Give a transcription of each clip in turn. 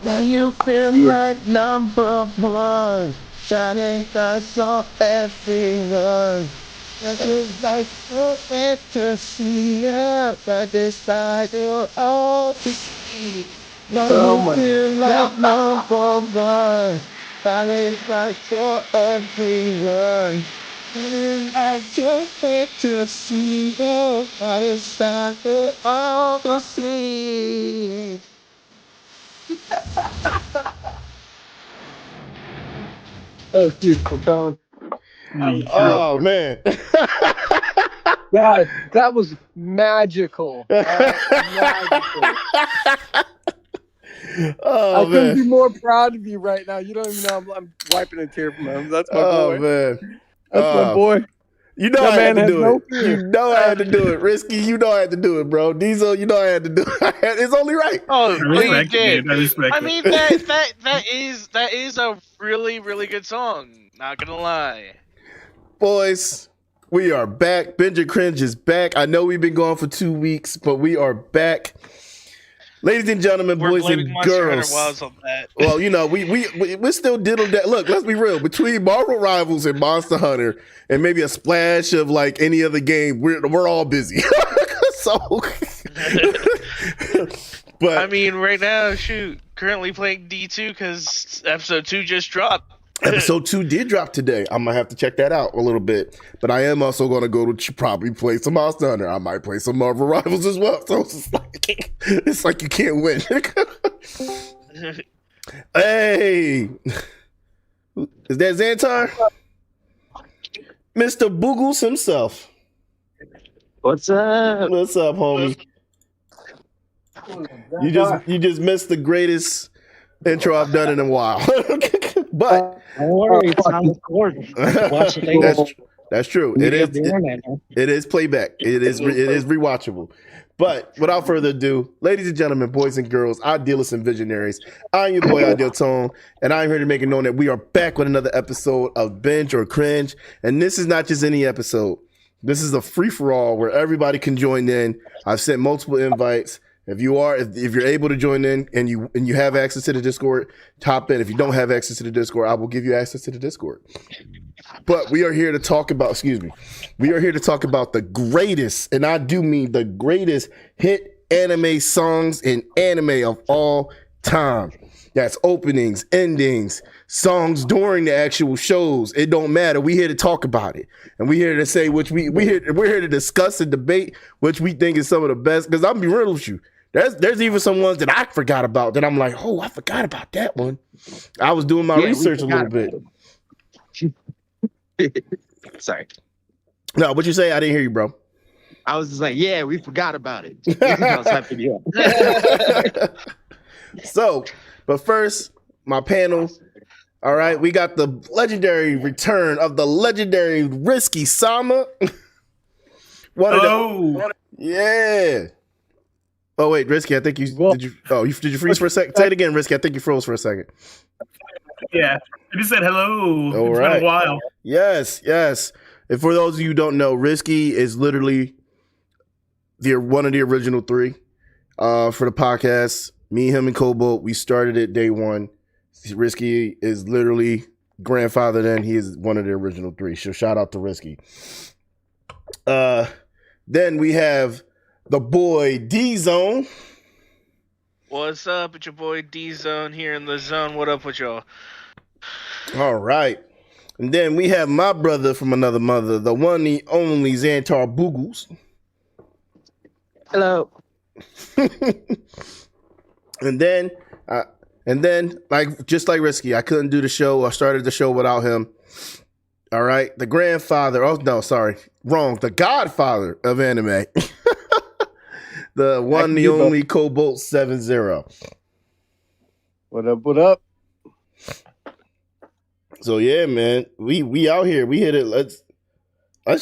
Now you feel like number one, shining lights on everyone. That is like so fantasy, yeah, but decide you all to see. Now Oh you my feel god. like number one, shining lights on everyone. I just hate to see you, but it's time to all to see. That was beautiful, Colin. Oh man. That was magical. Magical. I Oh couldn't man. be more proud of you right now. You don't even know I'm wiping a tear from him. That's my Oh boy. man. That's my boy. You know That I had man to has do no it. You fear. know I had to do it. Risky, you know I had to do it, bro. Diesel, you know I had to do it. It's only right. Oh, I oh, you respect it, did. man. I respect I it. mean that is a really really good song. Not gonna lie. Boys, we are back. Binge and Cringe is back. I know we've been gone for 2 weeks, but we are back. Ladies and gentlemen, We're boys blaming and Monster Hunter girls. Wilds on that. Well, you know, we're still diddle that. Look, let's be real. Between Marvel Rivals and Monster Hunter, and maybe a splash of like any other game, we're all busy. So, but I mean, right now, shoot, currently playing D2 because episode 2 just dropped. episode 2 did drop today. I'm gonna have to check that out a little bit. But I am also gonna go to probably play some Monster Hunter. I might play some Marvel Rivals as well. So it's like you can't win. Hey, is that Xantar? Mr. Boogles himself. What's up? What's up, homie? You just missed the greatest intro I've done in a while. But Don't worry, it's on record. Watch it later. that's true. It Media is of the internet, man. it is playback. It is rewatchable. But without further ado, ladies and gentlemen, boys and girls, idealists and visionaries, I'm your boy Ideal Tone, and I'm here to make it known that we are back with another episode of Binge or Cringe. And this is not just any episode. This is a free-for-all where everybody can join in. I've sent multiple invites. If you're able to join in and you have access to the Discord, top in. If you don't have access to the Discord, I will give you access to the Discord. But we are here to talk about, we are here to talk about the greatest, and I do mean the greatest hit anime songs in anime of all time. That's openings, endings, songs during the actual shows. It don't matter. We here to talk about it, and we here to say we're here to discuss and debate which we think is some of the best. Because I'll be real with you, there's even some ones that I forgot about that I'm like, oh, I forgot about that one. I was doing my research a little bit. Sorry. No, what you say? I didn't hear you, bro. I was just like, yeah, we forgot about it. I was hyping you up. So, but first, my panel. All right, we got the legendary return of the legendary Risky Sama. Yeah. Oh wait, Risky, I think did you freeze for a second? Say it again, Risky. I think you froze for a second. Yeah. I just said hello. All It's right. been a while. Yes, yes. And for those of you who don't know, Risky is literally one of the original three for the podcast. Me, him, and Cobalt, we started it day one. Risky is literally grandfather then. He is one of the original three. So shout out to Risky. Then we have the boy D-Zone. What's up? It's your boy D-Zone here in the zone. What up with y'all? All right. And then we have my brother from another mother, the one, the only Xantar Boogles. Hello. and then, like just like Risky, I couldn't do the show. I started the show without him. All right, the grandfather. Oh no, sorry, wrong. The godfather of anime. The one, the only Cobalt 70. What up? What up? So yeah, man, we out here. We hit it. Let's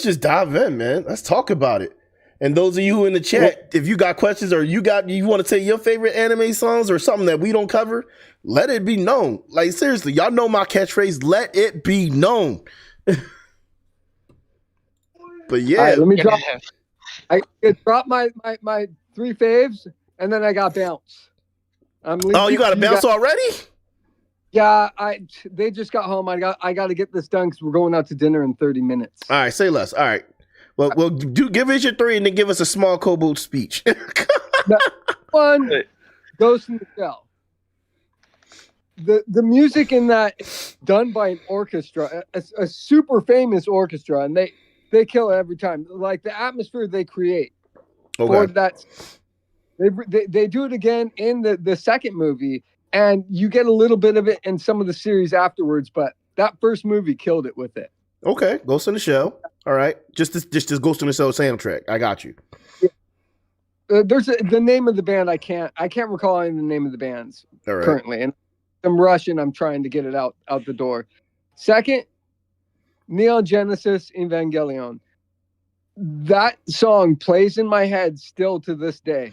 just dive in, man. Let's talk about it. And those of you who in the chat, if you got questions or you want to say your favorite anime songs or something that we don't cover, let it be known. Like seriously, y'all know my catchphrase. Let it be known. But yeah, All right, let me drop. I dropped my 3 faves, and then I got bounce. Oh, you got a bounce already? Yeah, they just got home. I got to get this done because we're going out to dinner in 30 minutes. All right, say less. All right. Well, give us your 3 and then give us a small Cobalt speech. One, Ghost in the Shell. The music in that is done by an orchestra, a super famous orchestra, and they kill it every time. Like the atmosphere they create for that. They do it again in the second movie, and you get a little bit of it in some of the series afterwards, but that first movie killed it with it. Okay, Ghost in the Shell. All right, just this Ghost in the Shell soundtrack. I got you. There's the name of the band. I can't recall any of the name of the bands currently, and I'm rushing. I'm trying to get it out the door. Second, Neon Genesis Evangelion. That song plays in my head still to this day.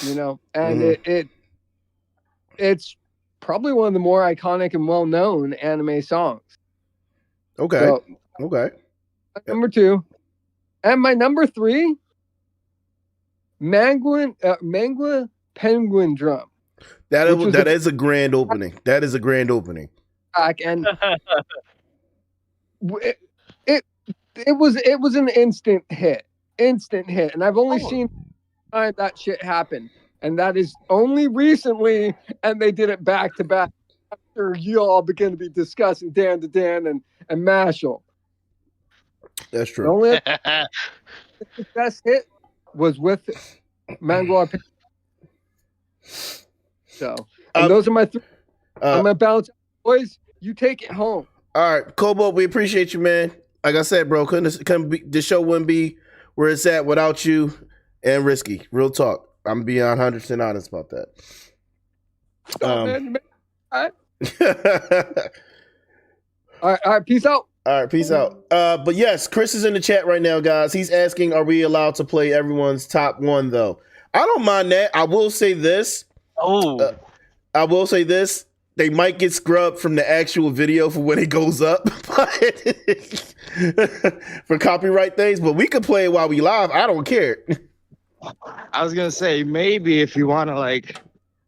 You know, and it's probably one of the more iconic and well-known anime songs. Okay. So, okay. Number 2, and my number 3, Mangua Penguin Drum. That is a grand opening. That is a grand opening. And it was an instant hit, and I've only seen time that shit happen, and that is only recently, and they did it back to back after you all begin to be discussing Dan to Dan and Mashal. That's true. The only best hit was with Mangua. So, and those are my 3. I'm gonna balance, boys. You take it home. All right, Cobalt, we appreciate you, man. Like I said, bro, the show wouldn't be where it's at without you and Risky. Real talk. I'm being 100% honest about that. All right, peace out. All right, peace out. But yes, Chris is in the chat right now, guys. He's asking, are we allowed to play everyone's top 1, though? I don't mind that. I will say this. They might get scrubbed from the actual video for when it goes up for copyright things, but we could play it while we live. I don't care. I was going to say, maybe if you want to, like,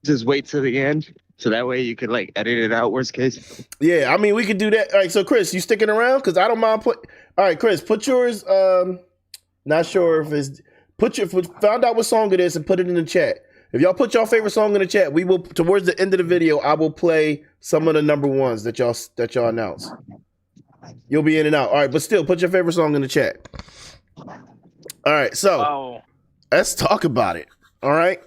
just wait till the end, so that way you could, like, edit it out, worst case. Yeah, I mean, we could do that. All right, so, Chris, you sticking around? Because I don't mind All right, Chris, put yours, not sure if it's... Find out what song it is and put it in the chat. If y'all put your favorite song in the chat, we will, towards the end of the video, I will play some of the number 1s that y'all announce. You'll be in and out. All right, but still, put your favorite song in the chat. All right, so let's talk about it. All right,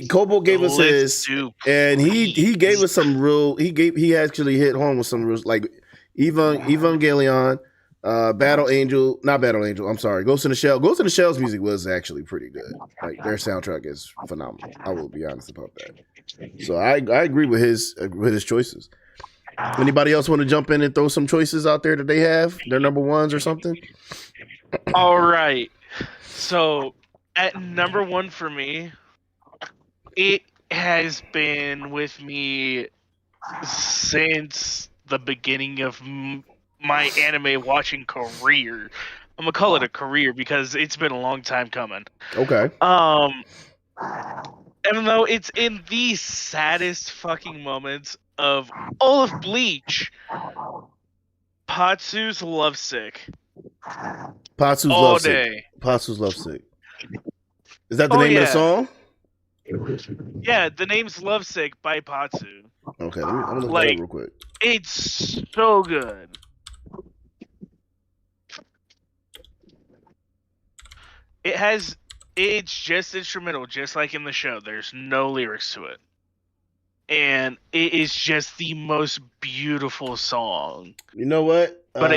Kobo gave us his, and he gave us some real. He actually hit home with some real, like Evangelion. Battle Angel, not Battle Angel. I'm sorry, Ghost in the Shell. Ghost in the Shell's music was actually pretty good. Like their soundtrack is phenomenal. I will be honest about that. So I agree with his choices. Anybody else want to jump in and throw some choices out there that they have their number 1s or something? All right. So at number 1 for me, it has been with me since the beginning of my anime watching career. I'm gonna call it a career because it's been a long time coming. Okay. Even though it's in the saddest fucking moments of all of Bleach, Patsu's Lovesick. Patsu's All Lovesick. day. Patsu's Lovesick. Is that the name of the song? Yeah, the name's Lovesick by Patsu. Okay, I'm gonna look that up real quick. It's so good. It's just instrumental, just like in the show. There's no lyrics to it. And it is just the most beautiful song. You know what? But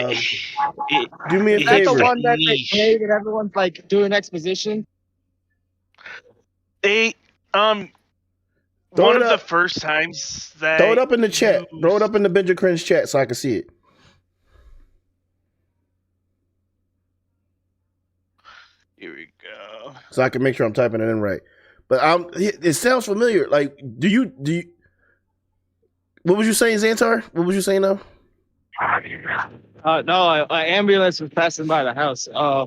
do me a Is favor. that the one that they played and everyone's like doing exposition? One of the first times that throw it up in the chat. Throw it up in the Binge Cringe chat so I can see it. Here we go. So I can make sure I'm typing it in right. But it sounds familiar. Like, do you? What was you saying, Xantar? What was you saying now? No, an ambulance was passing by the house. I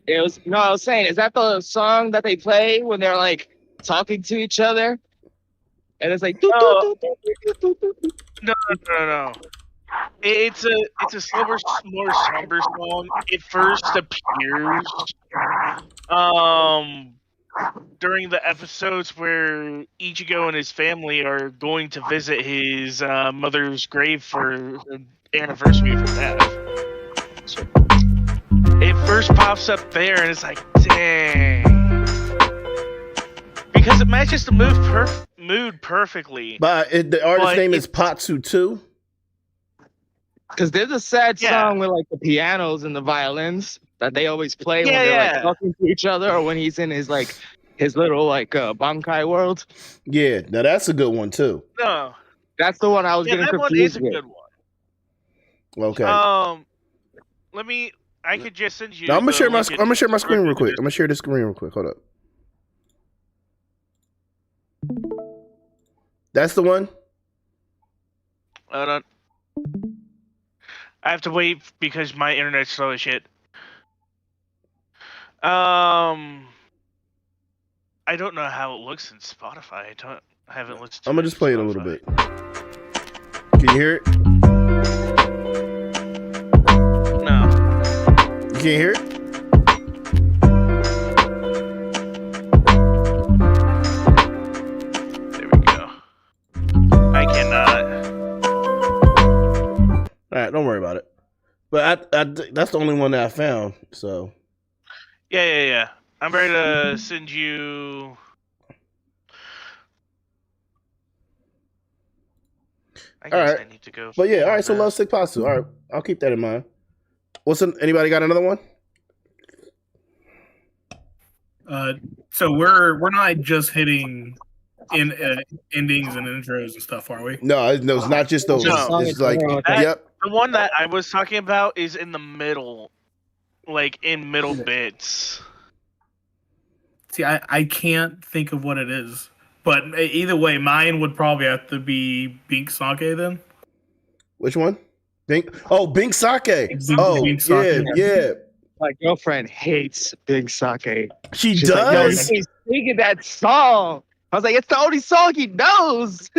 was saying, is that the song that they play when they're like talking to each other? And it's like, no. It's a slower, more somber song. It first appears during the episodes where Ichigo and his family are going to visit his mother's grave for the anniversary of her death. It first pops up there, and it's like, dang. Because it matches the mood perfectly. But the artist's name is Patsu too? Because there's a sad song with like the pianos and the violins that they always play when they're like talking to each other, or when he's in his little like Bankai world. Yeah, now that's a good one too. No, that's the one I was getting confused with. That one is a good one. Okay. I could just send you. No, I'm gonna share my screen real quick. I'm gonna share this screen real quick. Hold up. That's the one. Hold on. I have to wait because my internet's slow as shit. I don't know how it looks in Spotify. I haven't listened to it. I'm gonna just play it a little bit. Can you hear it? No. You can't hear it? There we go. I cannot. All right, don't worry about it. But that's the only one that I found. So. Yeah. I'm ready to send you. I guess I need to go. But yeah, all right. So Lovesick Patsu. All right, I'll keep that in mind. Anybody got another one? So we're not just hitting in endings and intros and stuff, are we? No, it's not just those. No. It's like yep. The one that I was talking about is in the middle, like in middle bits. See, I can't think of what it is, but either way, mine would probably have to be Bink Sake then. Which one? Bink Sake. Bink Sake. Yeah. My girlfriend hates Bink Sake. She's does. Like, yo, he's singing that song. I was like, it's the only song he knows.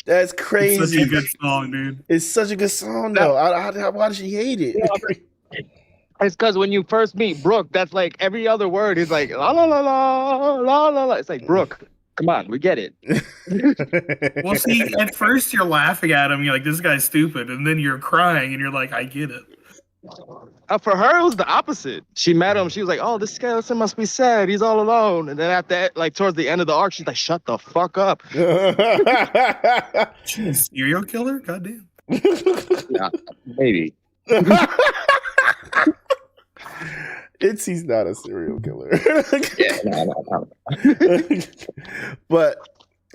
That's crazy. It's such a good song, dude. It's such a good song, though. Why does she hate it? Yeah, it's because when you first meet Brooke, that's like every other word is like la la la la la la la. It's like, Brooke, come on, we get it. Well, see, at first you're laughing at him, you're like, this guy's stupid, and then you're crying, and you're like, I get it. For her, it was the opposite. She met him. She was like, "Oh, this guy must be sad. He's all alone." And then after, like towards the end of the arc, she's like, "Shut the fuck up." Serial killer? Goddamn. Yeah, maybe. He's not a serial killer. Yeah, no. But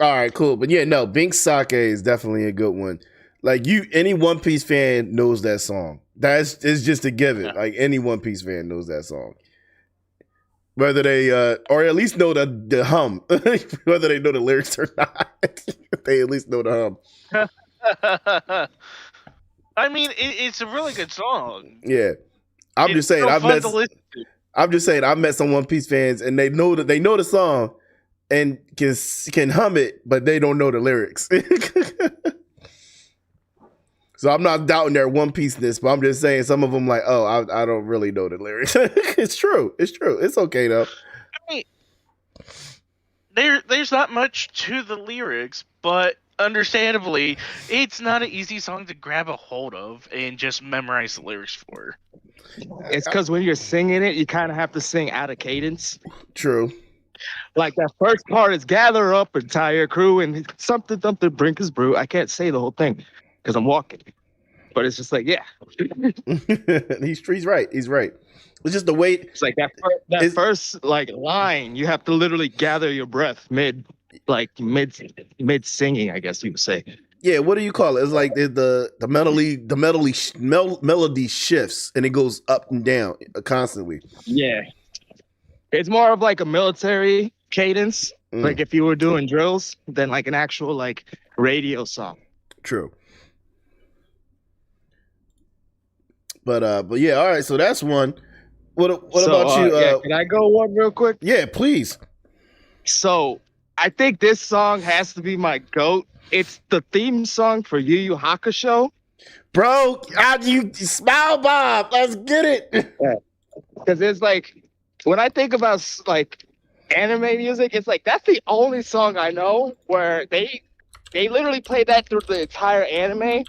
all right, cool. But yeah, no, Bink Sake is definitely a good one. Like any One Piece fan knows that song. It's just a given. Like any One Piece fan knows that song. whether they or at least know the hum, whether they know the lyrics or not. They at least know the hum. I mean, it's a really good song. Yeah, I'm just saying. I'm just saying. I met some One Piece fans, and they know the song and can hum it, but they don't know the lyrics. So I'm not doubting their One Piece-ness, but I'm just saying some of them like, oh, I don't really know the lyrics. It's true. It's okay though. I mean, there's not much to the lyrics, but understandably, it's not an easy song to grab a hold of and just memorize the lyrics for. It's because when you're singing it, you kind of have to sing out of cadence. True. Like that first part is gather up entire crew and something brink his brew. I can't say the whole thing because I'm walking, but it's just like, yeah. He's right. He's right. It's just the way. It's like that first like line. You have to literally gather your breath mid singing, I guess you would say. Yeah, what do you call it? It's like the melody shifts and it goes up and down constantly. Yeah, it's more of like a military cadence, like if you were doing drills, than like an actual like radio song. True. But yeah, all right. So that's one. What about you? Can I go one real quick? Yeah, please. So I think this song has to be my GOAT. It's the theme song for Yu Yu Hakusho. Bro, you smile, Bob. Let's get it. Because it's like, when I think about like anime music, it's like that's the only song I know where they literally play that through the entire anime,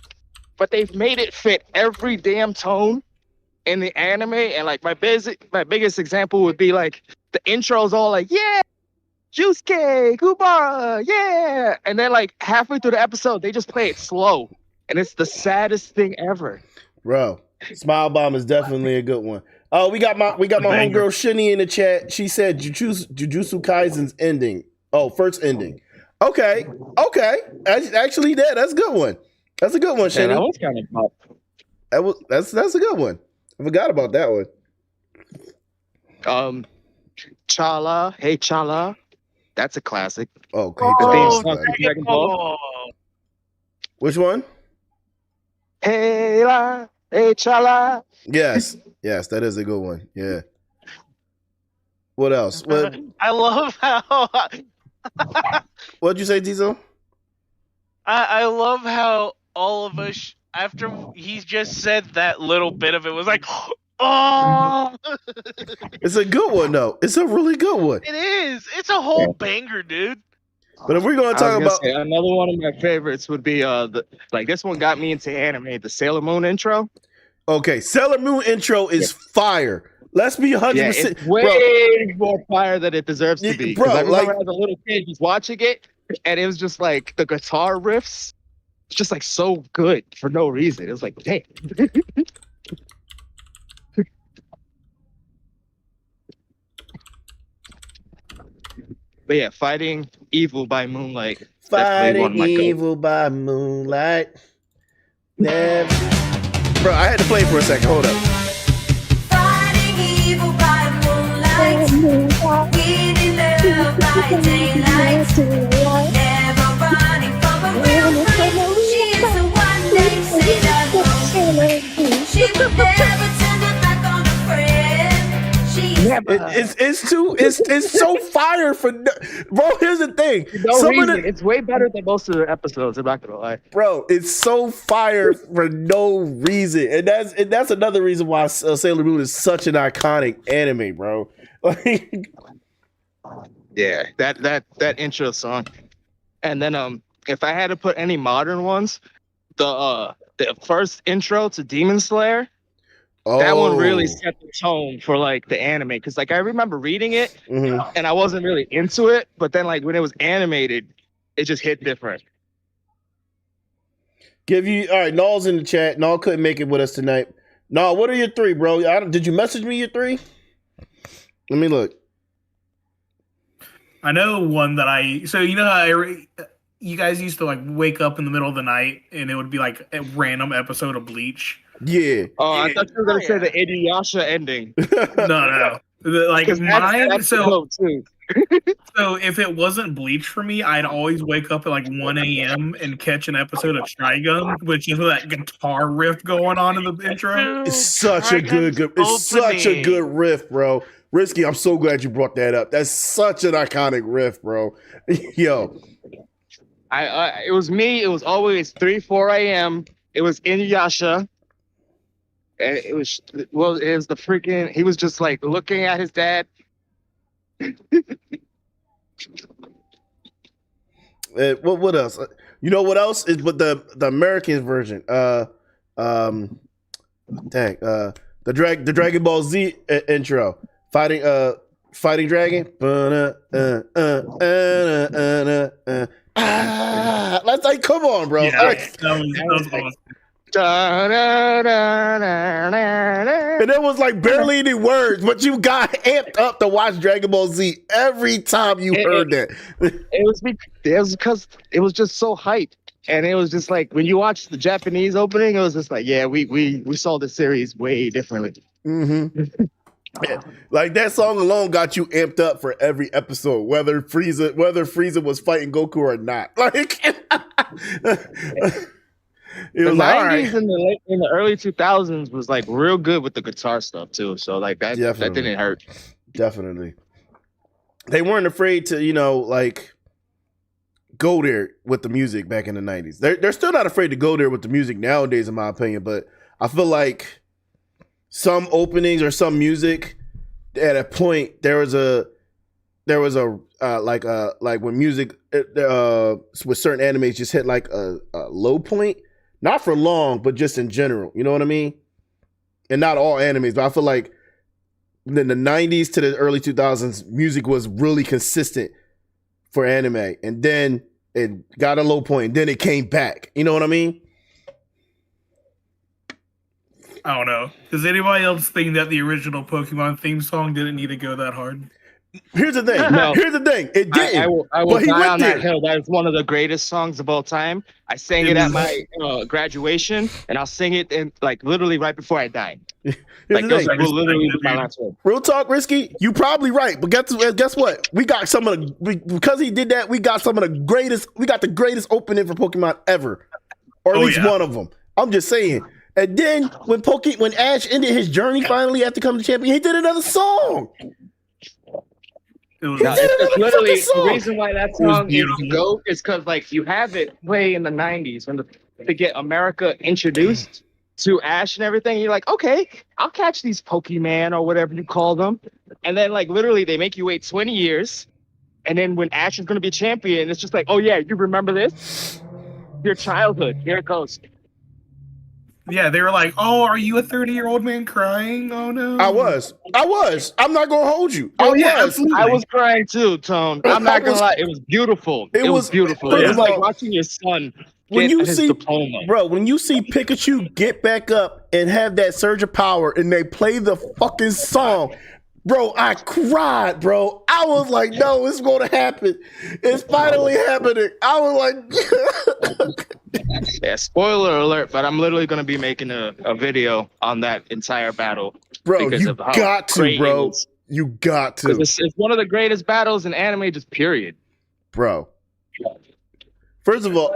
but they've made it fit every damn tone in the anime. And like my biggest example would be like the intro's all like, yeah, Jusuke, Kubara, yeah. And then like halfway through the episode, they just play it slow. And it's the saddest thing ever. Bro, Smile Bomb is definitely a good one. Oh, we got my homegirl Shinny in the chat. She said Jujutsu Kaisen's ending. Oh, first ending. Okay. Actually, that's a good one. That's a good one, Shinny. Yeah, that was kind of that's a good one. I forgot about that one. Chala, hey Chala. That's a classic. Oh, Dragon Ball. Which one? Hey la, hey Chala. Yes, that is a good one. Yeah. What else? I love how. What'd you say, Tizo? I love how all of us, after he just said that little bit of it, was like, oh. It's a good one, though. It's a really good one. It is. It's a whole banger, dude. But if we're going to talk about another one of my favorites would be this one got me into anime, the Sailor Moon intro. Okay, Sailor Moon intro is fire. Let's be 100%. Yeah, it's way more fire than it deserves to be. Bro, I remember as a little kid just watching it, and it was just like the guitar riffs, it's just like so good for no reason. It was like, damn. But yeah, Fighting Evil by Moonlight. Fighting Evil by Moonlight. Never. Bro, I had to play for a second. Hold up. Fighting evil by moonlight, winning love by daylight, never running from a real friend. She is the one they say that she would never turn her back on a friend. It's so fire for bro. Here's the thing. It's way better than most of the episodes. I'm not gonna lie, bro. It's so fire for no reason, and that's another reason why Sailor Moon is such an iconic anime, bro. Yeah, that intro song, and then if I had to put any modern ones, the first intro to Demon Slayer. That one really set the tone for like the anime, because like I remember reading it and I wasn't really into it, but then like when it was animated, it just hit different. All right, Nall's in the chat. Nall couldn't make it with us tonight. Nall, what are your three, bro? Did you message me your three? Let me look. I know one that so you know how you guys used to like wake up in the middle of the night and it would be like a random episode of Bleach. Yeah. Oh, I thought you were gonna say the Inuyasha ending. No. Like mine. That's So dope too. So if it wasn't Bleach for me, I'd always wake up at like 1 a.m. and catch an episode of Trigun, which is that guitar riff going on in the intro. It's such a good. It's such a good riff, bro. Risky, I'm so glad you brought that up. That's such an iconic riff, bro. Yo, It was me. It was always 3-4 a.m. It was Inuyasha. And it was the freaking. He was just like looking at his dad. What else? You know what else is but the American version? The Dragon Ball Z intro, fighting dragon. That's like, come on, bro. Yeah, that was awesome. And it was like barely any words, but you got amped up to watch Dragon Ball Z every time you heard that. It was because it was just so hyped, and it was just like when you watch the Japanese opening, it was just like, yeah, we saw the series way differently. Mm-hmm. Like that song alone got you amped up for every episode, whether Frieza was fighting Goku or not. Like. It was the like, 90s and in the early 2000s was like real good with the guitar stuff too. So like that didn't hurt. Definitely. They weren't afraid to, like go there with the music back in the 90s. They're still not afraid to go there with the music nowadays, in my opinion, but I feel like some openings or some music at a point there was a like when music with certain animes just hit like a low point. Not for long, but just in general. You know what I mean? And not all animes, but I feel like in the 90s to the early 2000s, music was really consistent for anime. And then it got a low point, and then it came back. You know what I mean? I don't know. Does anybody else think that the original Pokemon theme song didn't need to go that hard? Here's the thing. No. Here's the thing. It didn't. I will but he die went on there. that hill. That is one of the greatest songs of all time. I sang it at my graduation, and I'll sing it in like literally right before I die. Like those will literally be my last word. Real talk, Risky. You probably right, but guess what? We got some of the because he did that. We got some of the greatest. We got the greatest opening for Pokemon ever, or at least one of them. I'm just saying. And then when Ash ended his journey finally after becoming the champion, he did another song. It's literally the reason why that song is GOAT is because like you have it play in the 90s to get America introduced to Ash and everything. You're like, okay, I'll catch these Pokemon or whatever you call them. And then like literally they make you wait 20 years. And then when Ash is going to be champion, it's just like, oh yeah, you remember this? Your childhood. Here it goes. Yeah, they were like, "Oh, are you a 30-year-old man crying? Oh no." I was. I'm not gonna hold you. Oh, I was crying too, Tone. I'm not gonna lie. It was beautiful. It was beautiful. It was like watching your son get his diploma. Bro, when you see Pikachu get back up and have that surge of power and they play the fucking song, bro, I cried, bro. I was like, no, it's gonna happen. It's finally happening. I was like, yeah, spoiler alert, but I'm literally gonna be making a video on that entire battle. Bro, you got to, bro. You got to. It's one of the greatest battles in anime, just period. Bro. First of all,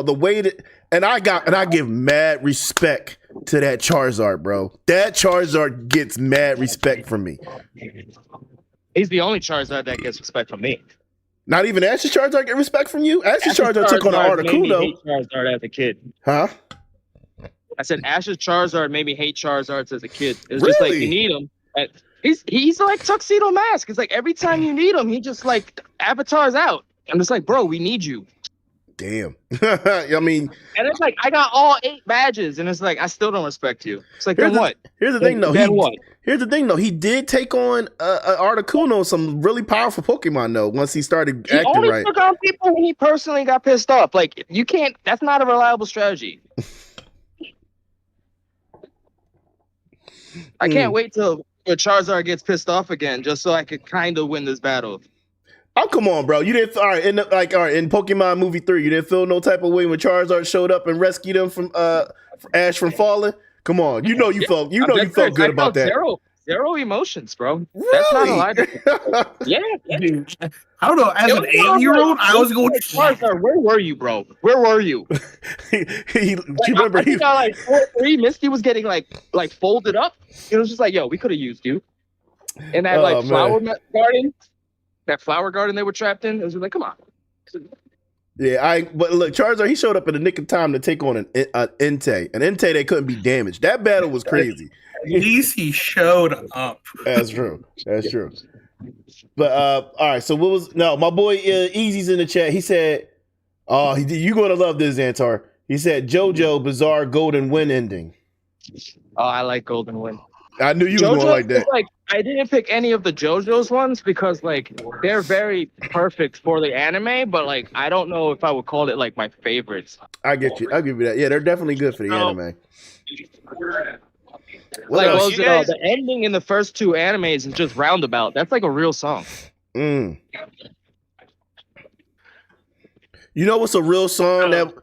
the way that I give mad respect to that Charizard, bro. That Charizard gets mad respect from me. He's the only Charizard that gets respect from me. Not even Ash's Charizard get respect from you? Ash's Charizard took on an Articuno. Hate Charizard as a kid. Huh? I said Ash's Charizard made me hate Charizards as a kid. It's just like you need him. He's like Tuxedo Mask. It's like every time you need him, he just like avatars out. I'm just like, bro, we need you. Damn. I mean, and it's like I got all 8 badges, and it's like I still don't respect you. It's like, then what? Here's the thing, though. What? Here's the thing, though. He did take on Articuno, some really powerful Pokemon, though. Once he started acting right. He only took on people when he personally got pissed off. Like you can't. That's not a reliable strategy. I can't wait till Charizard gets pissed off again, just so I could kind of win this battle. Oh, come on, bro. You didn't in Pokemon movie 3, you didn't feel no type of way when Charizard showed up and rescued him from Ash from falling? Come on. You felt good about that. zero emotions, bro. That's not a lie. Yeah. Dude, I don't know. As It an was all 8-year-old, like, I was going. Charizard, where were you, bro? Where were you? you remember I think I like 4-3. Misty was getting like folded up. It was just like, yo, we could have used you. And that Oh, like flower garden, that flower garden they were trapped in. It was like, come on. Yeah, but look, Charizard, he showed up in the nick of time to take on an Entei. An Entei that couldn't be damaged. That battle was crazy. At least he showed up. That's true. That's true. But all right. So what was my boy Easy's in the chat? He said, "Oh, you gonna love this, Xantar." He said, "JoJo Bizarre Golden Win ending." Oh, I like Golden Wind. I knew you was going like that. Like, I didn't pick any of the JoJo's ones because like they're very perfect for the anime, but like I don't know if I would call it like my favorites. I get you. I'll give you that. Yeah, they're definitely good for the anime. Like, else? what was it? The ending in the first two animes is just Roundabout. That's like a real song. You know what's a real song that?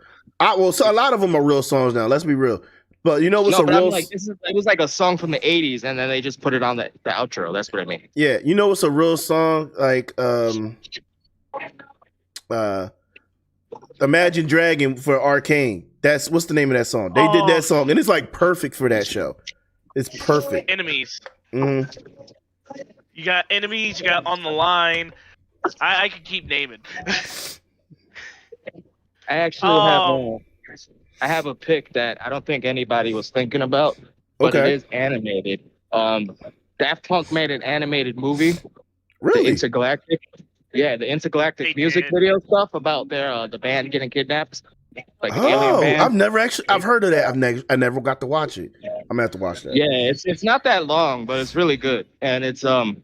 So a lot of them are real songs now. Let's be real. But you know what's a real? Like, it was like a song from the '80s, and then they just put it on the outro. That's what I mean. Yeah, you know what's a real song? Like Imagine Dragon for Arcane. That's what's the name of that song? They did that song, and it's like perfect for that show. It's perfect. Enemies. Mm-hmm. You got enemies. You got On the Line. I could keep naming. I actually have a pick that I don't think anybody was thinking about, but it is animated. Daft Punk made an animated movie. Really? The Intergalactic. Yeah, the Intergalactic music video stuff about their the band getting kidnapped. Like alien band. I've heard of that. I never got to watch it. I'm gonna have to watch that. Yeah, it's not that long, but it's really good. And it's I'm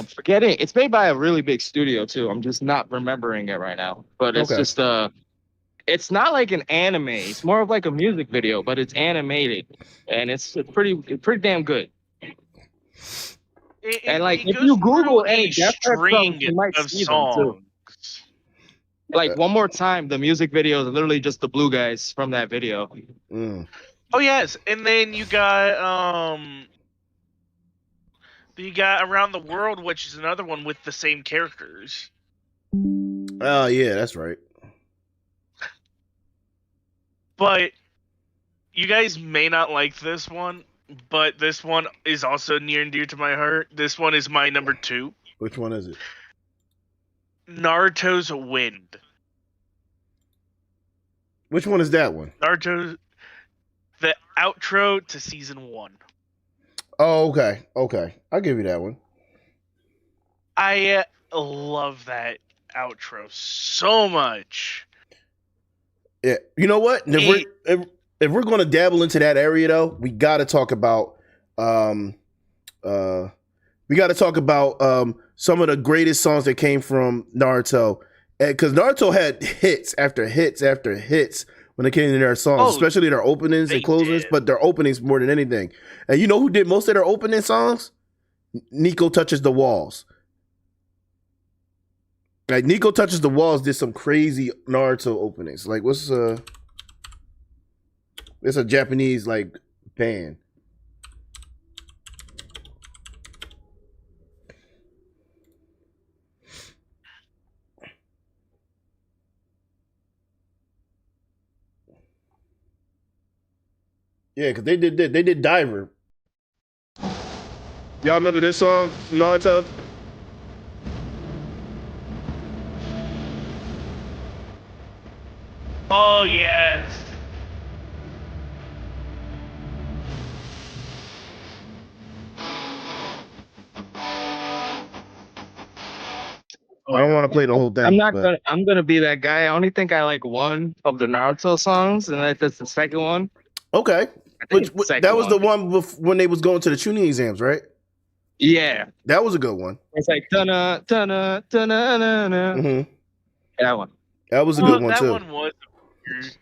forgetting. It's made by a really big studio too. I'm just not remembering it right now. But it's just it's not like an anime. It's more of like a music video, but it's animated, and it's pretty damn good. And like if you Google any Daft Punk songs, you might see them too. Like One More Time, the music video is literally just the blue guys from that video. Oh yes, and then you got Around the World, which is another one with the same characters. Oh yeah, that's right. But you guys may not like this one, but this one is also near and dear to my heart. This one is my number 2. Which one is it? Naruto's Wind. Which one is that one? Naruto, the outro to season 1. Oh, okay. Okay. I'll give you that one. I love that outro so much. Yeah. You know what? If we're going to dabble into that area though, we got to talk about some of the greatest songs that came from Naruto. Because Naruto had hits after hits after hits when it came to their songs, especially their openings and closers, but their openings more than anything. And you know who did most of their opening songs? Nico Touches the Walls. Like Nico Touches the Walls did some crazy Naruto openings. Like it's a Japanese like band. Yeah, because they did Diver. Y'all remember this song, Naruto? Oh yes. I don't want to play the whole thing. I'm gonna be that guy. I only think I like one of the Naruto songs, and that's the second one. Okay. That was the one when they was going to the tuning exams, right? Yeah. That was a good one. It's like ta-na, ta-na, ta-na, na-na. Mm-hmm. That one. That was a good one too. That one was weird.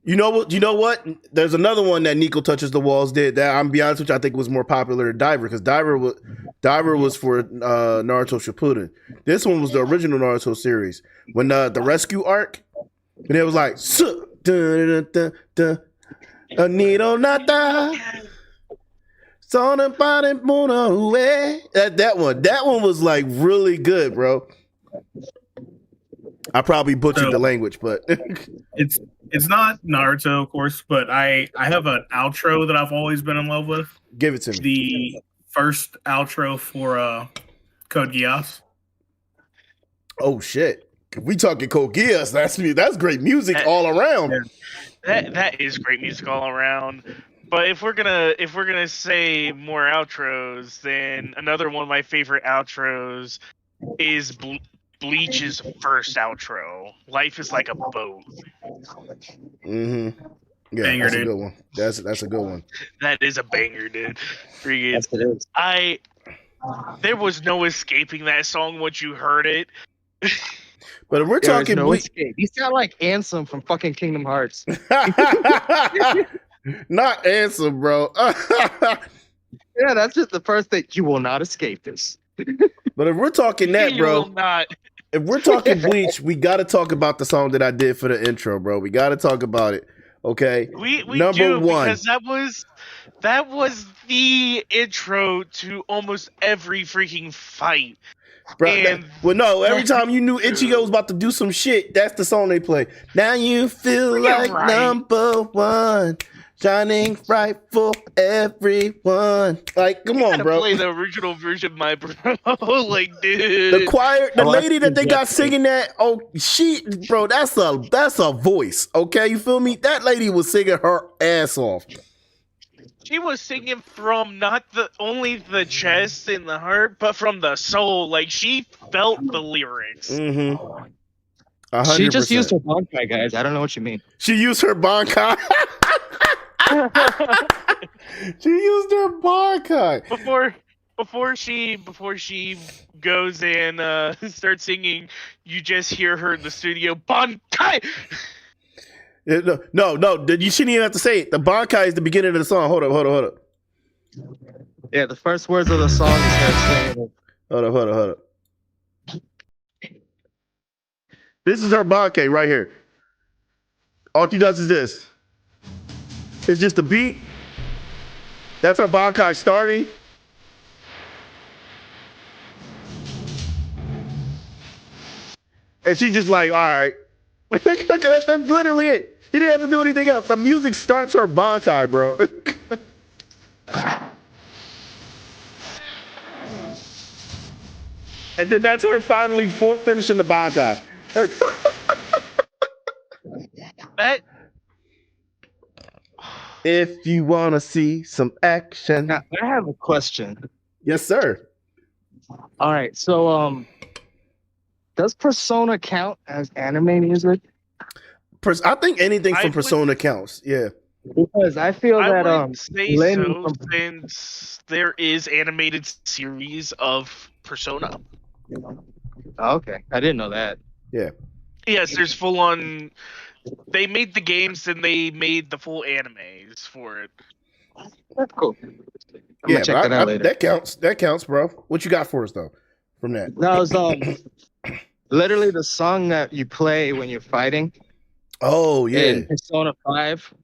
You know what? There's another one that Nico Touches the Walls did that I'm be honest with you, I think was more popular than Diver, because Diver was for Naruto Shippuden. This one was the original Naruto series. When the rescue arc, and it was like Anito Nata. That one was like really good, bro. I probably butchered the language, but it's not Naruto, of course, but I have an outro that I've always been in love with. Give it to me. The first outro for Code Geass. Oh shit! If we talking Code Geass, that's great music all around. That is great music all around. But if we're gonna say more outros, then another one of my favorite outros is Bleach's first outro. Life is like a boat. Mm-hmm. Yeah, banger, that's dude. a good one. That's a good one. That is a banger, dude. Yes, it is. There was no escaping that song once you heard it. But if we're There is talking no escape. You sound like Ansem from fucking Kingdom Hearts. Not Ansem, bro. Yeah, that's just the first thing. You will not escape this. But if we're talking that, You bro, will not. if we're talking Bleach, we got to talk about the song that I did for the intro, bro. We got to talk about it. Okay. We Number do, one. because that was the intro to almost every freaking fight. Bro, And- every time you knew Ichigo was about to do some shit, that's the song they play. Now you feel Yeah, like right. number one, shining bright for everyone. Like, come on, Gotta bro. play the original version, my bro. Like, dude. The choir, the Oh, lady that's that they got exactly. singing that, bro, that's a voice, okay? You feel me? That lady was singing her ass off. She was singing from not only the chest and the heart, but from the soul. Like, she felt the lyrics. Mm-hmm. 100%. She just used her bonkai, guys. I don't know what you mean. She used her bankai. She used her bankai. Before she goes and starts singing, you just hear her in the studio, Bankai! No, you shouldn't even have to say it. The bankai is the beginning of the song. Hold up. Yeah, the first words of the song is her saying, Hold up. This is her bankai right here. All she does is this. It's just a beat. That's her bankai starting. And she's just like, all right. That's literally it. She didn't have to do anything else. The music starts her bankai, bro. And then that's her finally finishing the bankai. That If you want to see some action. now, I have a question. Yes, sir. All right, so does Persona count as anime music? I think anything I from would- Persona counts. Yeah. Because I feel I that would say Lynn so, from- since there is animated series of Persona. Oh, okay, I didn't know that. Yes, there's full on. They made the games and they made the full animes for it. That's cool. I'm Yeah, gonna check that out later. that counts. That counts, bro. What you got for us though? From that? That was literally the song that you play when you're fighting Oh yeah. in Persona 5.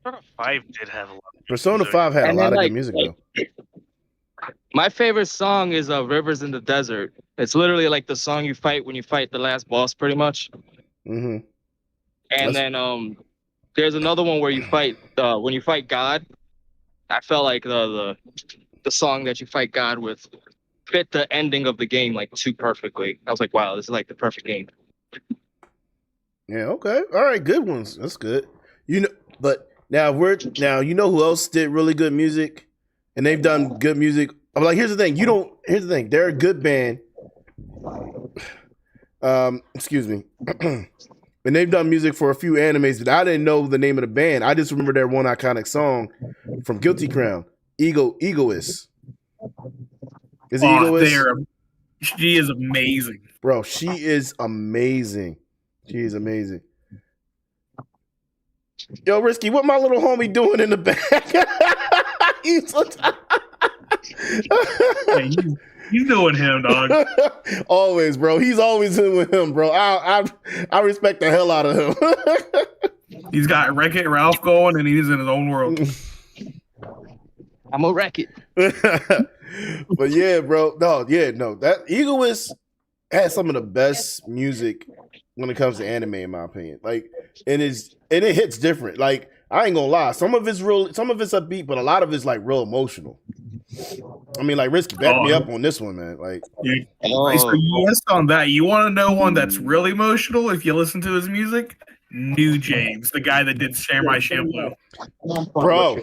Persona 5 did have a lot. Of Persona music. 5 had a And lot then, of like- good music though. My favorite song is Rivers in the Desert. It's literally like the song you fight when you fight the last boss, pretty much. Mm-hmm. And then there's another one where you fight when you fight God. I felt like the song that you fight God with fit the ending of the game like too perfectly. I was like, wow, this is like the perfect game. Yeah. Okay. All right. Good ones. That's good. You know, but now you know who else did really good music, and they've done good music. I'm like, here's the thing. Here's the thing. They're a good band. Excuse me. And they've done music for a few animes, but I didn't know the name of the band. I just remember their one iconic song from Guilty Crown, Egoist. Is it Egoist? She is amazing. Bro, she is amazing. She is amazing. Yo, Risky, what my little homie doing in the back? He's doing him, dog. Always, bro. He's always in with him, bro. I respect the hell out of him. He's got Wreck-It Ralph going, and he's in his own world. I'm gonna wreck it. But yeah, bro. No. That Egoist has some of the best music when it comes to anime, in my opinion. Like, and it hits different. Like, I ain't gonna lie. Some of it's upbeat, but a lot of it's like real emotional. I mean, like Risky, back me up on this one, man. Like, so yes, on that. You want to know one that's really emotional? If you listen to his music, New James, the guy that did Samurai Champloo. bro,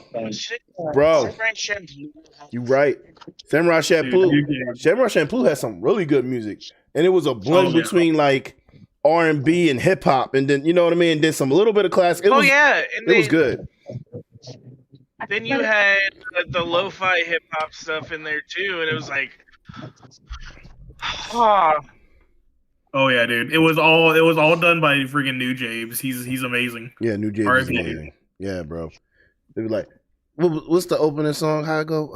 you right. Samurai Champloo has some really good music, and it was a blend between like R&B and hip hop, and then you know what I mean. And then some little bit of classic. It was good. Then you had the lo-fi hip hop stuff in there too, and it was like, oh yeah, dude. It was all done by freaking New James. He's amazing. Yeah, New James is amazing. Yeah, bro. It was like, what's the opening song? How it go?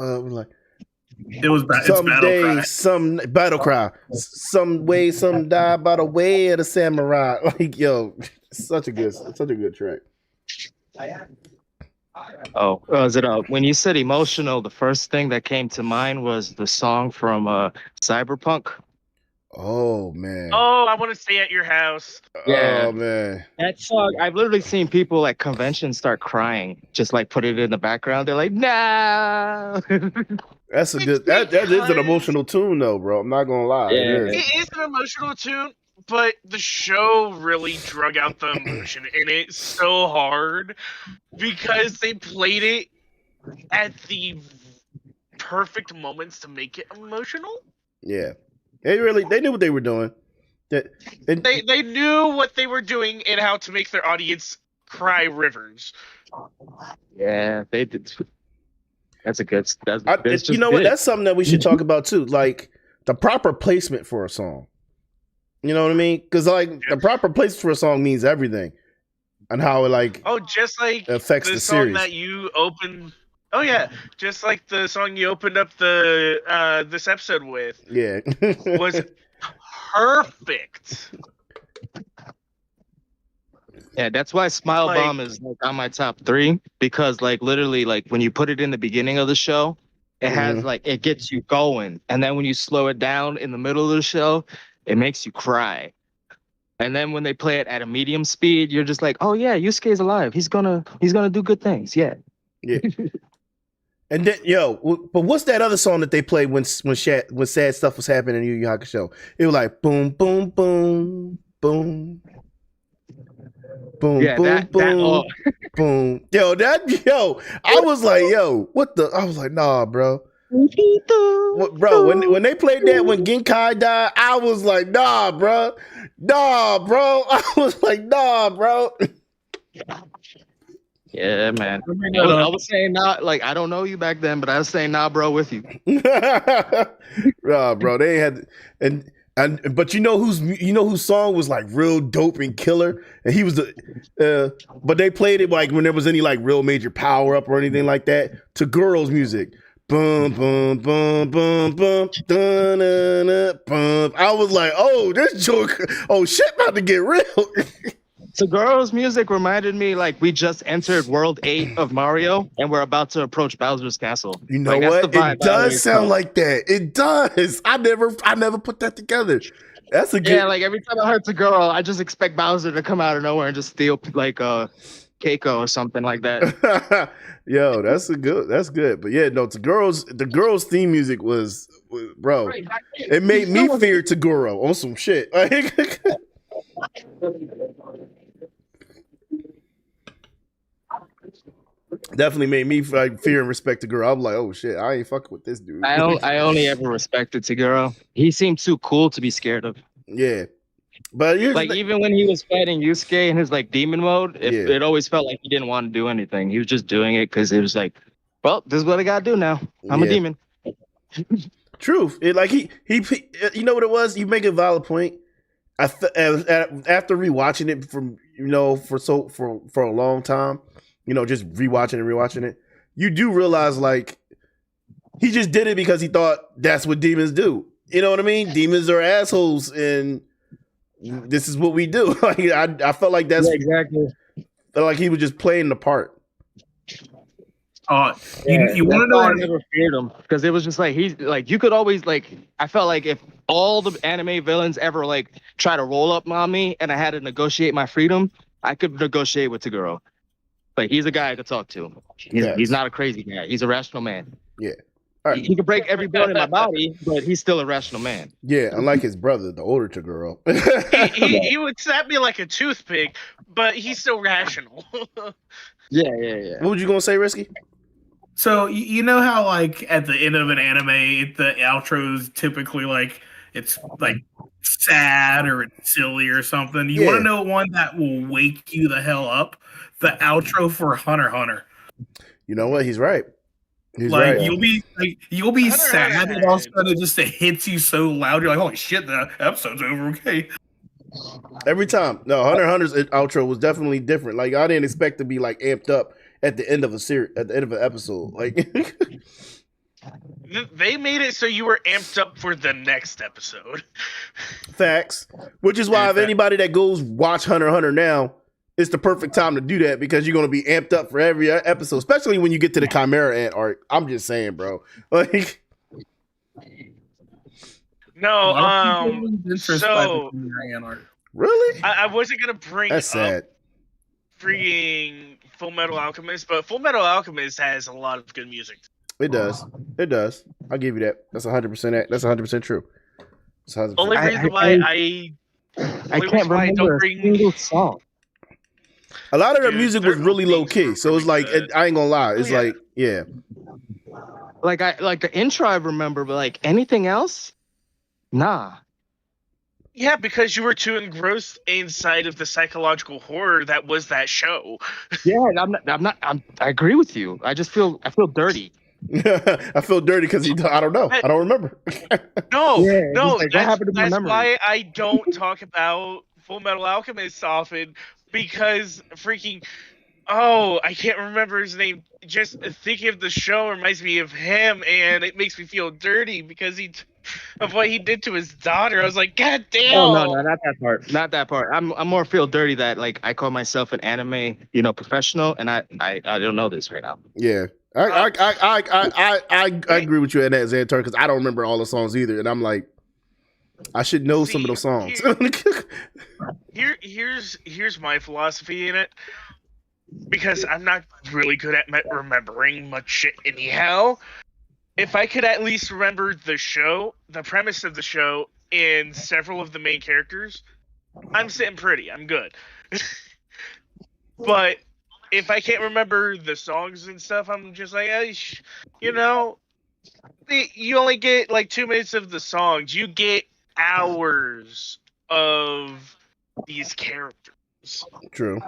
It was like, someday, some battle cry. Some way, some die by the way of the samurai. Like, yo, such a good track. Oh, was it when you said emotional? The first thing that came to mind was the song from Cyberpunk. Oh man. Oh, I want to stay at your house. Yeah. Oh man. That song, I've literally seen people at conventions start crying, just like put it in the background. They're like, no. That's a good. That is an emotional tune, though, bro. I'm not gonna lie. Yeah. It is an emotional tune, but the show really drug out the emotion in it so hard because they played it at the perfect moments to make it emotional. Yeah, they knew what they were doing. They knew what they were doing and how to make their audience cry rivers. Yeah, they did. That's a good. You know what? That's something that we should talk about too. Like the proper placement for a song. You know what I mean? Because like the proper placement for a song means everything, and how it just like affects the song series. That you opened. Oh yeah, just like the song you opened up the this episode with. Yeah, was perfect. Yeah, that's why Smile Bomb is like on my top 3 because like literally like when you put it in the beginning of the show, it has like it gets you going, and then when you slow it down in the middle of the show, it makes you cry. And then when they play it at a medium speed, you're just like, oh yeah, Yusuke's alive. He's gonna do good things. Yeah. Yeah. And then but what's that other song that they played when sad stuff was happening in Yu Yu Hakusho? It was like boom, boom, boom, boom. Boom, yeah, boom, boom, boom. I was like, what the? I was like, nah, bro. Bro, when they played that when Genkai died, I was like, nah, bro. I was like, nah, bro. Yeah, man. I was saying nah, like I don't know you back then, but I was saying nah, bro, with you. Bro, they had but you know whose song was like real dope and killer, and he was but they played it like when there was any like real major power up or anything like that. To girls' music, boom, boom, boom, boom, boom, dun, dun, dun, boom. I was like, oh, this joke, oh shit, about to get real. So girls' music reminded me like we just entered World 8 of Mario and we're about to approach Bowser's Castle. You know what? It does sound like that. It does. I never put that together. That's a good. Yeah, like every time I heard "To Girl," I just expect Bowser to come out of nowhere and just steal like Keiko or something like that. Yo, that's good. But yeah, no, the girls' theme music was bro. It made me fear Tagoro on some shit. Definitely made me like fear and respect the girl. I'm like, oh shit, I ain't fucking with this dude. I only ever respected Tagoro. He seemed too cool to be scared of. Yeah, but like even when he was fighting Yusuke in his like demon mode, it always felt like he didn't want to do anything. He was just doing it because it was like, well, this is what I gotta do now. I'm a demon. Truth. It like he you know what it was? You make a valid point. After rewatching it for a long time, just rewatching it, you do realize like he just did it because he thought that's what demons do. You know what I mean? Demons are assholes, and this is what we do. Like I felt like that's exactly. Felt like he was just playing the part. You want to know I what? never feared him because it was just like he's like you could always like I felt like if all the anime villains ever like try to roll up on me and I had to negotiate my freedom, I could negotiate with Taguro. Like he's a guy I could talk to. He's not a crazy guy. He's a rational man. Yeah. All right. He could break every bone in my body, but he's still a rational man. Yeah, unlike his brother, the older Taguro. he would snap me like a toothpick, but he's still rational. Yeah. What was you gonna say, Risky? So you know how like at the end of an anime, the outro is typically like it's like sad or it's silly or something. You want to know one that will wake you the hell up? The outro for Hunter x Hunter. You know what? He's right. He's like right. you'll be Hunter sad and all of a sudden it just hits you so loud. You're like, holy shit, the episode's over. Okay. Every time. No, Hunter x Hunter's outro was definitely different. Like I didn't expect to be like amped up at the end of a series, at the end of an episode. Like they made it so you were amped up for the next episode. Facts. Which is why if anybody that goes watch Hunter x Hunter now, it's the perfect time to do that because you're going to be amped up for every episode, especially when you get to the Chimera Ant arc. I'm just saying, bro. Like, no, so really? I wasn't gonna bring That's sad. up freaking Full Metal Alchemist, but Full Metal Alchemist has a lot of good music. It does. It does. I'll give you that. That's 100%. That's 100% true. That's 100%. Only reason why I can't remember a single song. A lot of the music was really low key, so it's like I ain't gonna lie. It's like like the intro I remember, but like anything else, nah. Yeah, because you were too engrossed inside of the psychological horror that was that show. Yeah, I agree with you. I feel dirty. I feel dirty because I don't know. I don't remember. No, like, that's why I don't talk about Full Metal Alchemist often. Because freaking, I can't remember his name. Just thinking of the show reminds me of him, and it makes me feel dirty because of what he did to his daughter. I was like, God damn! Oh no, not that part. Not that part. I'm more feel dirty that like I call myself an anime, professional, and I don't know this right now. Yeah, I agree with you in that, Xantar, because I don't remember all the songs either, and I'm like, I should know some of those songs. Here's my philosophy in it, because I'm not really good at remembering much shit anyhow. If I could at least remember the show, the premise of the show, and several of the main characters, I'm sitting pretty. I'm good. But if I can't remember the songs and stuff, I'm just like, you only get like 2 minutes of the songs. You get hours of these characters. True.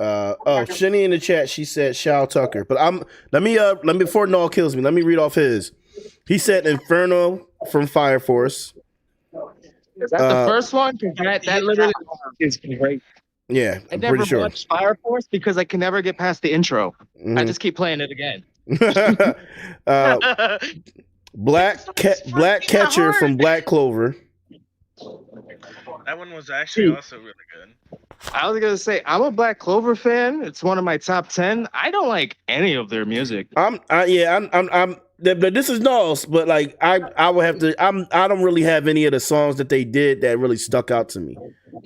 Shenny in the chat, she said Shao Tucker. But let me before Null kills me, let me read off his. He said Inferno from Fire Force. Is that the first one? That literally is great. Yeah, I never watched Fire Force because I can never get past the intro. Mm-hmm. I just keep playing it again. Black Catcher from Black Clover. That one was actually also really good. I was gonna say I'm a Black Clover fan. It's one of my top 10. I don't like any of their music. I'm but this is Null's, but like I would have to. I don't really have any of the songs that they did that really stuck out to me.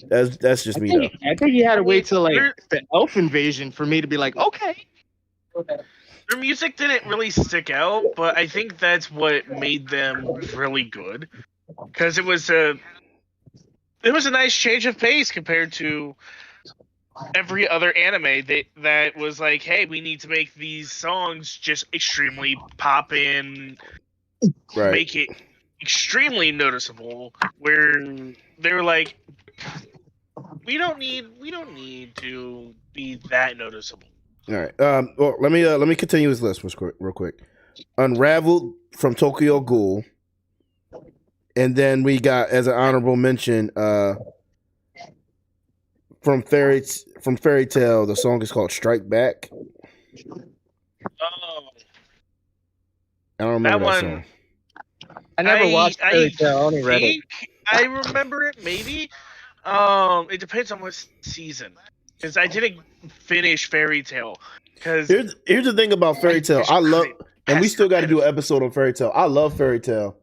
That's just me though. I think you had to wait till like the Elf Invasion for me to be like, okay. Their music didn't really stick out, but I think that's what made them really good. Because it was a nice change of pace compared to every other anime that was like, hey, we need to make these songs just extremely pop in, right. Make it extremely noticeable. Where they were like, we don't need to be that noticeable. All right. Well, let me continue his list real quick. Unraveled from Tokyo Ghoul, and then we got as an honorable mention from Fairy Tale. The song is called "Strike Back." Oh, I don't remember that one. song. I never watched Fairy Tale. I only read it. I remember it maybe. It depends on what season. Because I didn't finish Fairy Tale. Because Here's the thing about Fairy Tale. I love, and we still got to do an episode on Fairy Tale. I love Fairy Tale.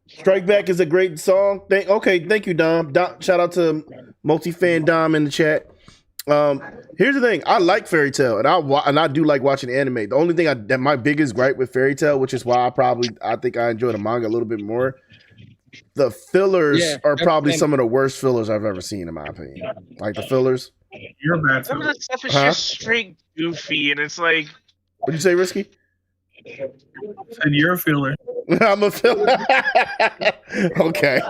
Strike Back is a great song. Thank you, Dom. Shout out to multi-fan Dom in the chat. Here's the thing. I like Fairy Tale, and I do like watching anime. The only thing that my biggest gripe with Fairy Tale, which is why I think I enjoy the manga a little bit more. The fillers are probably some of the worst fillers I've ever seen, in my opinion. Like the fillers. You're bad. some of the stuff is just straight goofy, and it's like, What'd you say, Risky? And you're a filler. I'm a filler. Okay.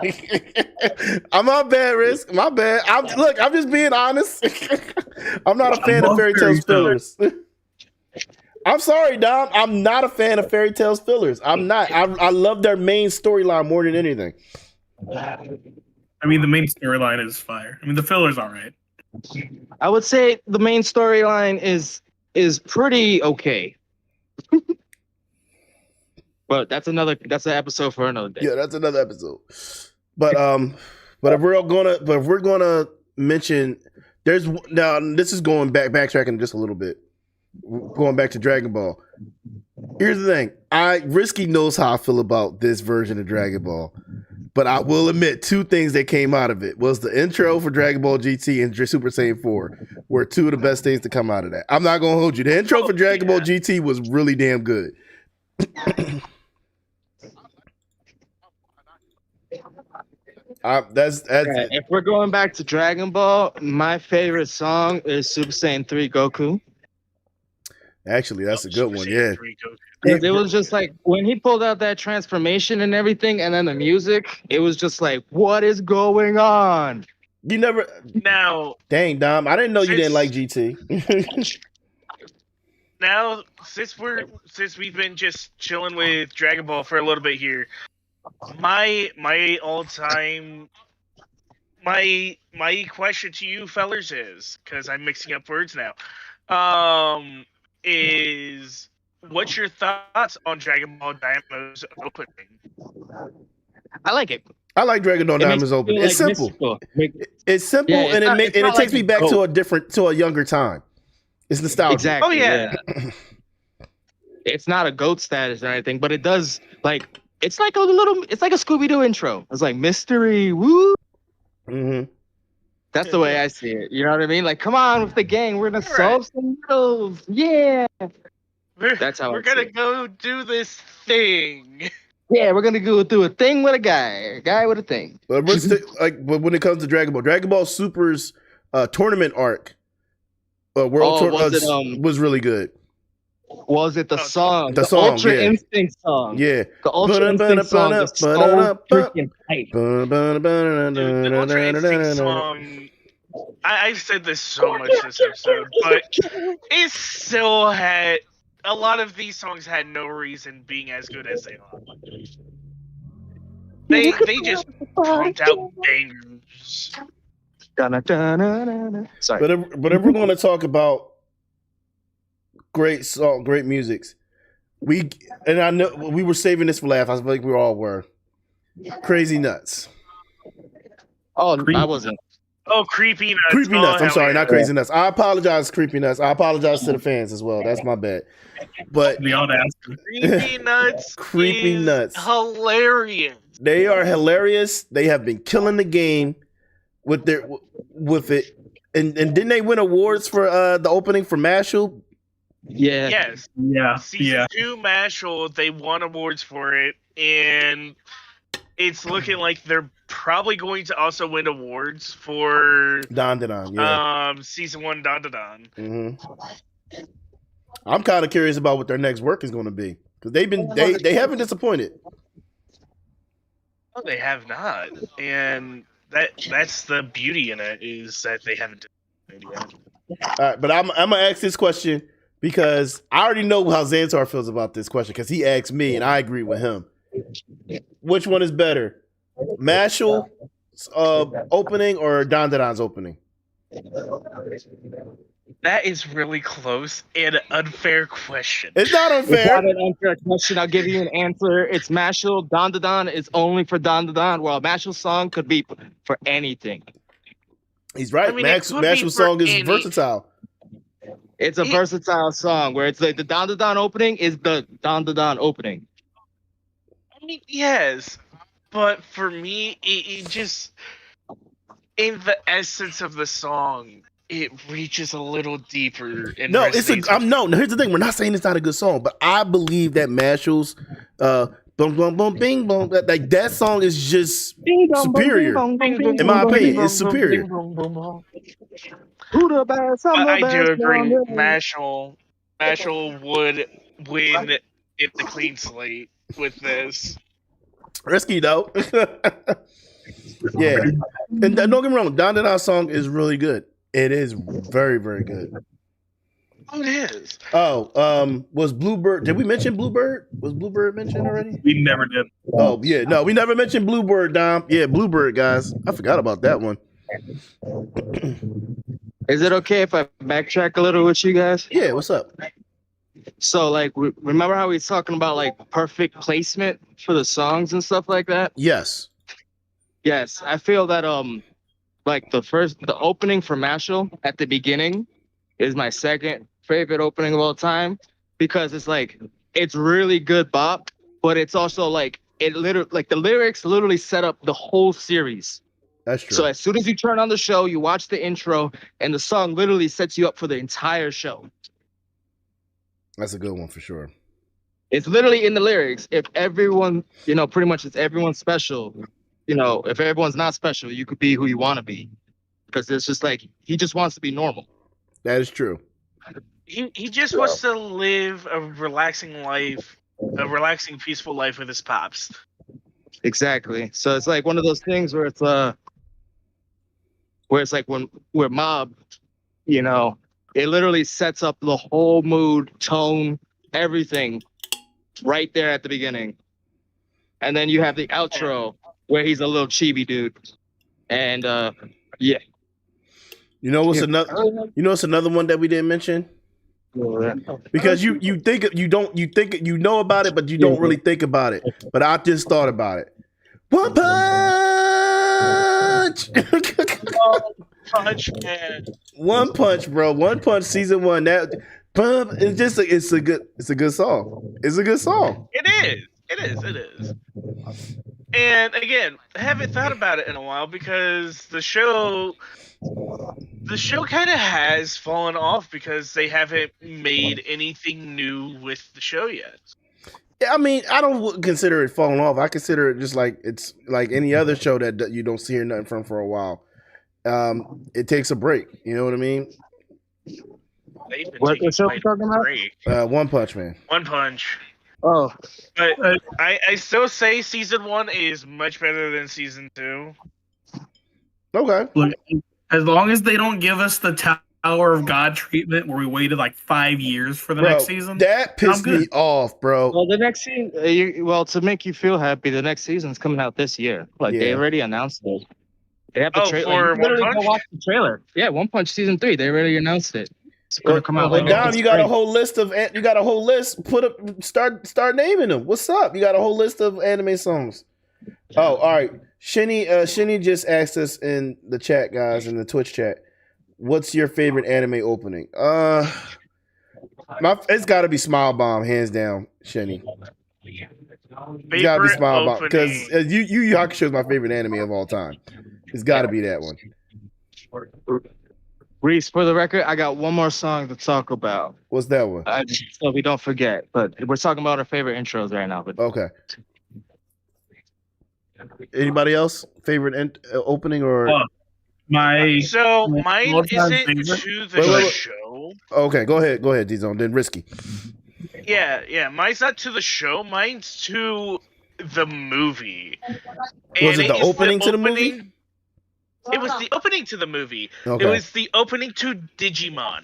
I'm my bad, Risk. My bad. I'm just being honest. I'm not a fan of Fairy Tale's fillers. I'm sorry, Dom. I'm not a fan of Fairy Tale's fillers. I'm not. I love their main storyline more than anything. I mean, the main storyline is fire. I mean, the filler's all right. I would say the main storyline is pretty okay. But that's an episode for another day. Yeah, that's another episode. But if we're gonna mention, now this is backtracking just a little bit, going back to Dragon Ball. Here's the thing: Risky knows how I feel about this version of Dragon Ball, but I will admit two things that came out of it was the intro for Dragon Ball GT and Super Saiyan 4 were two of the best things to come out of that. I'm not gonna hold you. The intro for Dragon Ball GT was really damn good. That's it. If we're going back to Dragon Ball, my favorite song is Super Saiyan 3 Goku. Actually, that's a good one. Yeah. It was just like when he pulled out that transformation and everything, and then the music, it was just like, what is going on? You never. now, Dang, Dom. I didn't know you didn't like GT. now since we've been just chilling with Dragon Ball for a little bit here, my all-time my question to you fellers is, because I'm mixing up words now, is what's your thoughts on Dragon Ball Daimo's opening? I like it. I like Dragon Ball Diamonds Open. It's simple. It's simple, Yeah, and it takes me back goat. to a younger time. It's nostalgia. Exactly. Oh yeah. It's not a goat status or anything, but it does it's like a Scooby-Doo intro. It's like mystery, woo. Mm-hmm. That's the way I see it. You know what I mean? Like, come on with the gang. We're gonna solve some riddles. Yeah. That's how we're gonna go do this thing. Yeah, we're gonna go do a thing with a guy with a thing. But but when it comes to Dragon Ball Super's tournament arc, was really good. Was it the song? The song, Ultra yeah. Instinct song. Yeah. The Ultra Instinct song is so freaking hype. The Ultra Instinct song. I've said this so much this episode, but it still had a lot of these songs had no reason being as good as they are. They just pumped out bangers. Sorry. But if we're going to talk about great musics, I know we were saving this for last. I feel like we all were. Crazy Nuts. Oh, I wasn't. Oh, Creepy Nuts. Creepy Nuts. I'm sorry, yeah. not Crazy Nuts. I apologize, Creepy Nuts. I apologize to the fans as well. That's my bad. But The audacity. Creepy Nuts. Creepy is Nuts. Hilarious. They are hilarious. They have been killing the game with it. And didn't they win awards for the opening for Mashal? Yeah. Yes. Yeah. Season 2 Mashal, they won awards for it, and it's looking like they're probably going to also win awards for Don, yeah. Season 1 Don. Mm-hmm. I'm kind of curious about what their next work is going to be, because they haven't disappointed. No, they have not, and that's the beauty in it, is that they haven't disappointed yet. All right, but I'm gonna ask this question because I already know how Xantar feels about this question, because he asked me and I agree with him. Which one is better, Mashal opening or Don's opening? That is really close and an unfair question. It's not It's unfair. not an unfair question. I'll give you an answer. It's Mashal. Don is only for Don. Well, Mashal's song could be for anything. He's right. I mean, it could be Mashal's for song is any- versatile. It's a versatile song where it's like the Don Da Don opening is the Don Da Don opening. I mean, yes, but for me, it just in the essence of the song, it reaches a little deeper and No, it's resonates. no. Here's the thing: we're not saying it's not a good song, but I believe that Marshall's "Boom Boom Boom Bing Boom" like that song is just superior. In my opinion, it's superior. Who the best? I'm the I do best. agree. Mashal would win in the clean slate with this. Risky though. Yeah, and don't get me wrong, Don Da Don song is really good. It is very, very good. Oh, it is. Oh, was Bluebird? Did we mention Bluebird? Was Bluebird mentioned already? We never did. Oh yeah, no, we never mentioned Bluebird, Dom. Yeah, Bluebird, guys. I forgot about that one. Is it okay if I backtrack a little with you guys? Yeah, what's up? So, like, remember how we was talking about like perfect placement for the songs and stuff like that? Yes. Yes, I feel that like the opening for Mashal at the beginning is my second favorite opening of all time because it's really good bop, but it's also like it literally like the lyrics literally set up the whole series. That's true. So as soon as you turn on the show, you watch the intro, and the song literally sets you up for the entire show. That's a good one for sure. It's literally in the lyrics. If everyone, pretty much it's everyone's special. If everyone's not special, you could be who you want to be. Because it's just like, he just wants to be normal. That is true. He just wants to live a relaxing life, a relaxing, peaceful life with his pops. Exactly. So it's like one of those things where it's like where Mob, it literally sets up the whole mood, tone, everything right there at the beginning. And then you have the outro where he's a little chibi dude. And yeah. You know what's another one that we didn't mention? Because you know about it, but you don't really think about it. But I just thought about it. One Punch. Punch Man. One Punch, bro. One Punch season 1. That it's just it's a good song. It's a good song. It is. And again, I haven't thought about it in a while because the show kind of has fallen off because they haven't made anything new with the show yet. Yeah, I mean, I don't consider it falling off. I consider it just like it's like any other show that you don't hear nothing from for a while. It takes a break. You know what I mean? What show are you talking about? One Punch Man. One Punch. Oh, but I still say season 1 is much better than season 2. Okay. Look, as long as they don't give us the Tower of God treatment where we waited like 5 years for the next season, that pissed me off, bro. Well, the next season, to make you feel happy, the next season's coming out this year. They already announced it. They have the trailer. For One Punch? Go watch the trailer. Yeah, One Punch season 3. They already announced it. It's gonna come out. Well, Dom, you got a whole list. Put up. Start naming them. What's up? You got a whole list of anime songs. Oh, all right. Shinny just asked us in the chat, guys, in the Twitch chat. What's your favorite anime opening? It's got to be Smile Bomb, hands down, Shinny. It's got to be Smile Bomb because Yu Hakusho is my favorite anime of all time. It's got to be that one. Reese, for the record, I got one more song to talk about. What's that one? So we don't forget. But we're talking about our favorite intros right now. But okay. Anybody else favorite opening or? Mine isn't to the show. Okay, go ahead, D-Zone. Then Risky. Yeah. Mine's not to the show. Mine's to the movie. Was it the opening to the movie? It was the opening to the movie. Okay. It was the opening to Digimon.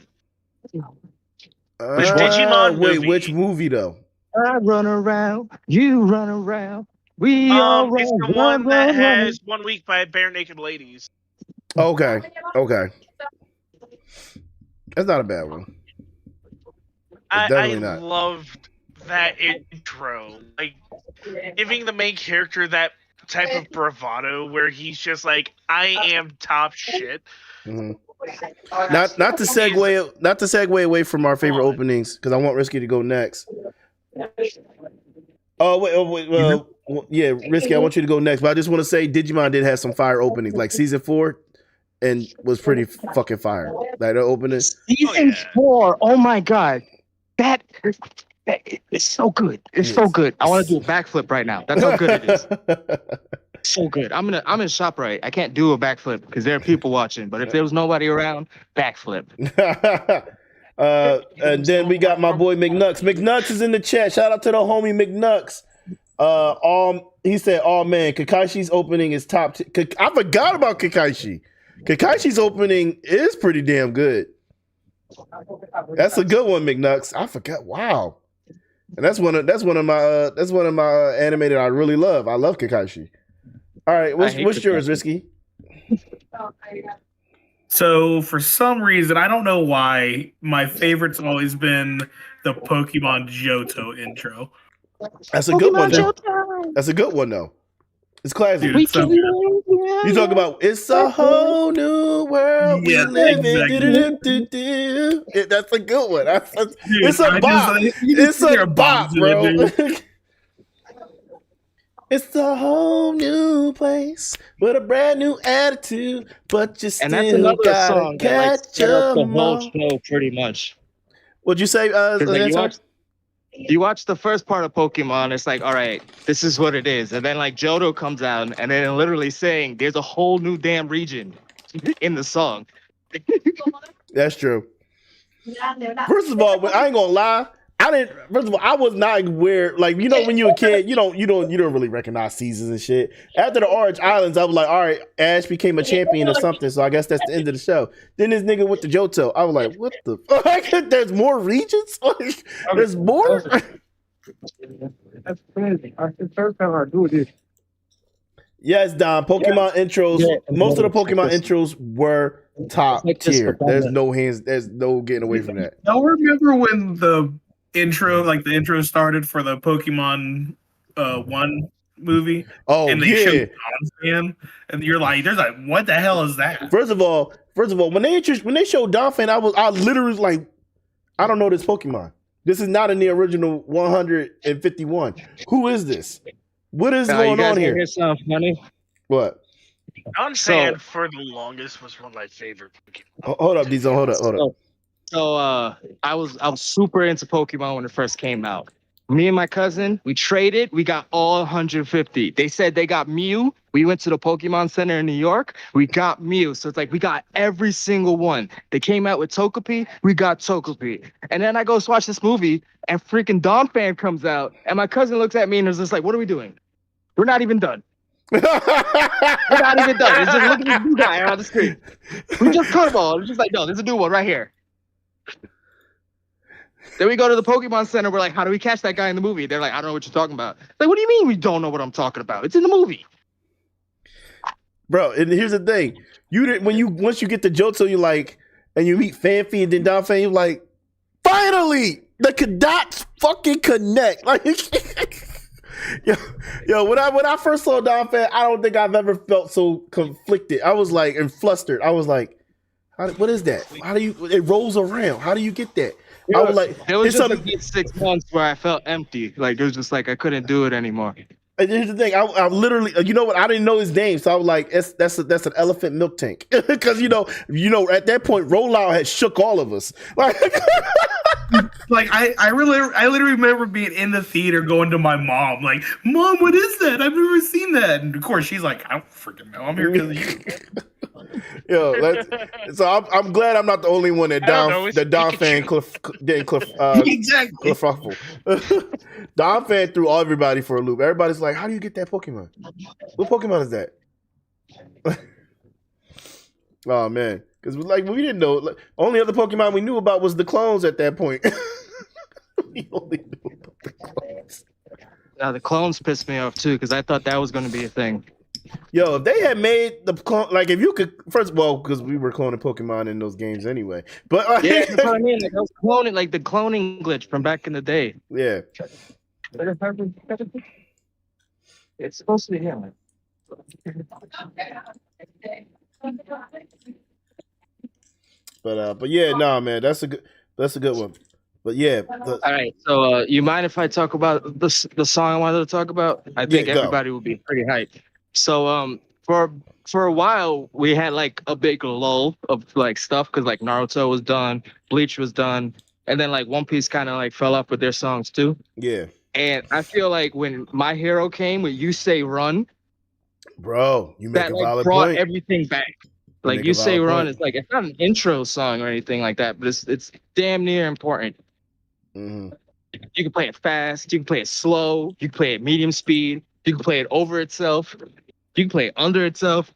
Digimon movie. Wait, which movie though? I run around, you run around, we all run. It's the one that has 1 Week by Bare Naked Ladies. Okay. That's not a bad one. I loved that intro. Like, giving the main character that type of bravado where he's just like, I am top shit. Mm-hmm. Not to segue away from our favorite openings because I want Risky to go next. Oh wait, yeah, Risky, I want you to go next. But I just want to say Digimon did have some fire openings, like season 4, and was pretty fucking fire. Like the opening. Season 4, oh my god, that it's so good. It's so good. I want to do a backflip right now. That's how good it is. So good. I'm in ShopRite. I can't do a backflip because there are people watching. But if there was nobody around, backflip. And then we got my boy McNucks. McNucks is in the chat. Shout out to the homie McNucks. He said, "Oh man, Kakashi's opening is top. I forgot about Kakashi. Kakashi's opening is pretty damn good. That's a good one, McNucks. I forgot. Wow, and that's one of my anime that I really love. I love Kakashi. All right, what's yours, Risky? So for some reason, I don't know why, my favorite's always been the Pokemon Johto intro. That's a good one. That's a good one though. It's classic. Dude, so you talk about it's a whole new world we live in. That's a good one. It's a bop. It's a bop, bro. It's a whole new place with a brand new attitude, but you still gotta song catch up the them whole all. show pretty much. What'd you say? You watch the first part of Pokemon, it's like, all right, this is what it is. And then like Johto comes out and then literally saying there's a whole new damn region in the song. That's true. First of all, I ain't gonna lie. First of all, I was not aware. Like, you know, when you're a kid, you don't really recognize seasons and shit. After the Orange Islands, I was like, all right, Ash became a champion or something, so I guess that's the end of the show. Then this nigga with the Johto, I was like, what the fuck? There's more regions? There's more? That's crazy. It's the first time I do this. Yes, Don. Pokemon intros. Most of the Pokemon intros were top tier. There's no hands. There's no getting away from that. Y'all remember when the intro started for the Pokemon 1 movie? Oh, and they showed Donphan, and you're like, "There's like, what the hell is that?" First of all, when they showed Donphan, I literally was like, I don't know this Pokemon. This is not in the original 151. Who is this? What is going on here? Hear something funny? What? Donphan for the longest was one of my favorite Pokemon. Hold up, Diesel. Hold up. So I was super into Pokemon when it first came out. Me and my cousin, we traded. We got all 150. They said they got Mew. We went to the Pokemon Center in New York. We got Mew. So it's like we got every single one. They came out with Togepi. We got Togepi. And then I go watch this movie, and freaking Donphan comes out. And my cousin looks at me and is just like, "What are we doing? We're not even done. We're not even done. It's just look at this new guy on the screen. We just curveball. It's just like, no, there's a new one right here." Then we go to the Pokemon Center. We're like, "How do we catch that guy in the movie?" They're like, "I don't know what you're talking about." Like, what do you mean we don't know what I'm talking about? It's in the movie. Bro, and here's the thing. Once you get the Johto, you like, and you meet Fanfi and then Donphan, you're like, finally, the dots fucking connect. Like, yo, when I first saw Donphan, I don't think I've ever felt so conflicted. I was like, and flustered. I was like, what is that? How do you? It rolls around. How do you get that? I was like, there was just a good 6 months where I felt empty. Like it was just like I couldn't do it anymore. And here's the thing, I literally, you know what? I didn't know his name, so I was like, that's an elephant milk tank, because you know, at that point, Rollout had shook all of us. Like I literally remember being in the theater going to my mom, like, "Mom, what is that? I've never seen that." And of course, she's like, "I don't freaking know. I'm here because of you." Yo, so I'm glad I'm not the only one that Donphan Exactly. Cliffruffle. Donphan threw everybody for a loop. Everybody's like, "How do you get that Pokemon? What Pokemon is that?" Oh man, because we didn't know. Like, only other Pokemon we knew about was the clones at that point. We only knew about the clones. Now the clones pissed me off too because I thought that was going to be a thing. Yo, if they had made the clone, like if you could, first of all, because we were cloning Pokemon in those games anyway. But yeah, that's what I mean. Like I was cloning, like the cloning glitch from back in the day. Yeah. It's supposed to be him. But yeah, no, man, that's a good one. But yeah, All right. So you mind if I talk about the song I wanted to talk about? I think go. everybody will be pretty hyped. So for a while we had like a big lull of like stuff because like Naruto was done, Bleach was done, and then like One Piece kind of like fell off with their songs too. Yeah. And I feel like when My Hero came with You Say Run, bro, you make that a like valid brought point. everything back. Like make a You Say valid Run point. is like it's not an intro song or anything like that, but it's damn near important. Mm-hmm. You can play it fast, you can play it slow, you can play it medium speed, you can play it over itself, you can play it under itself.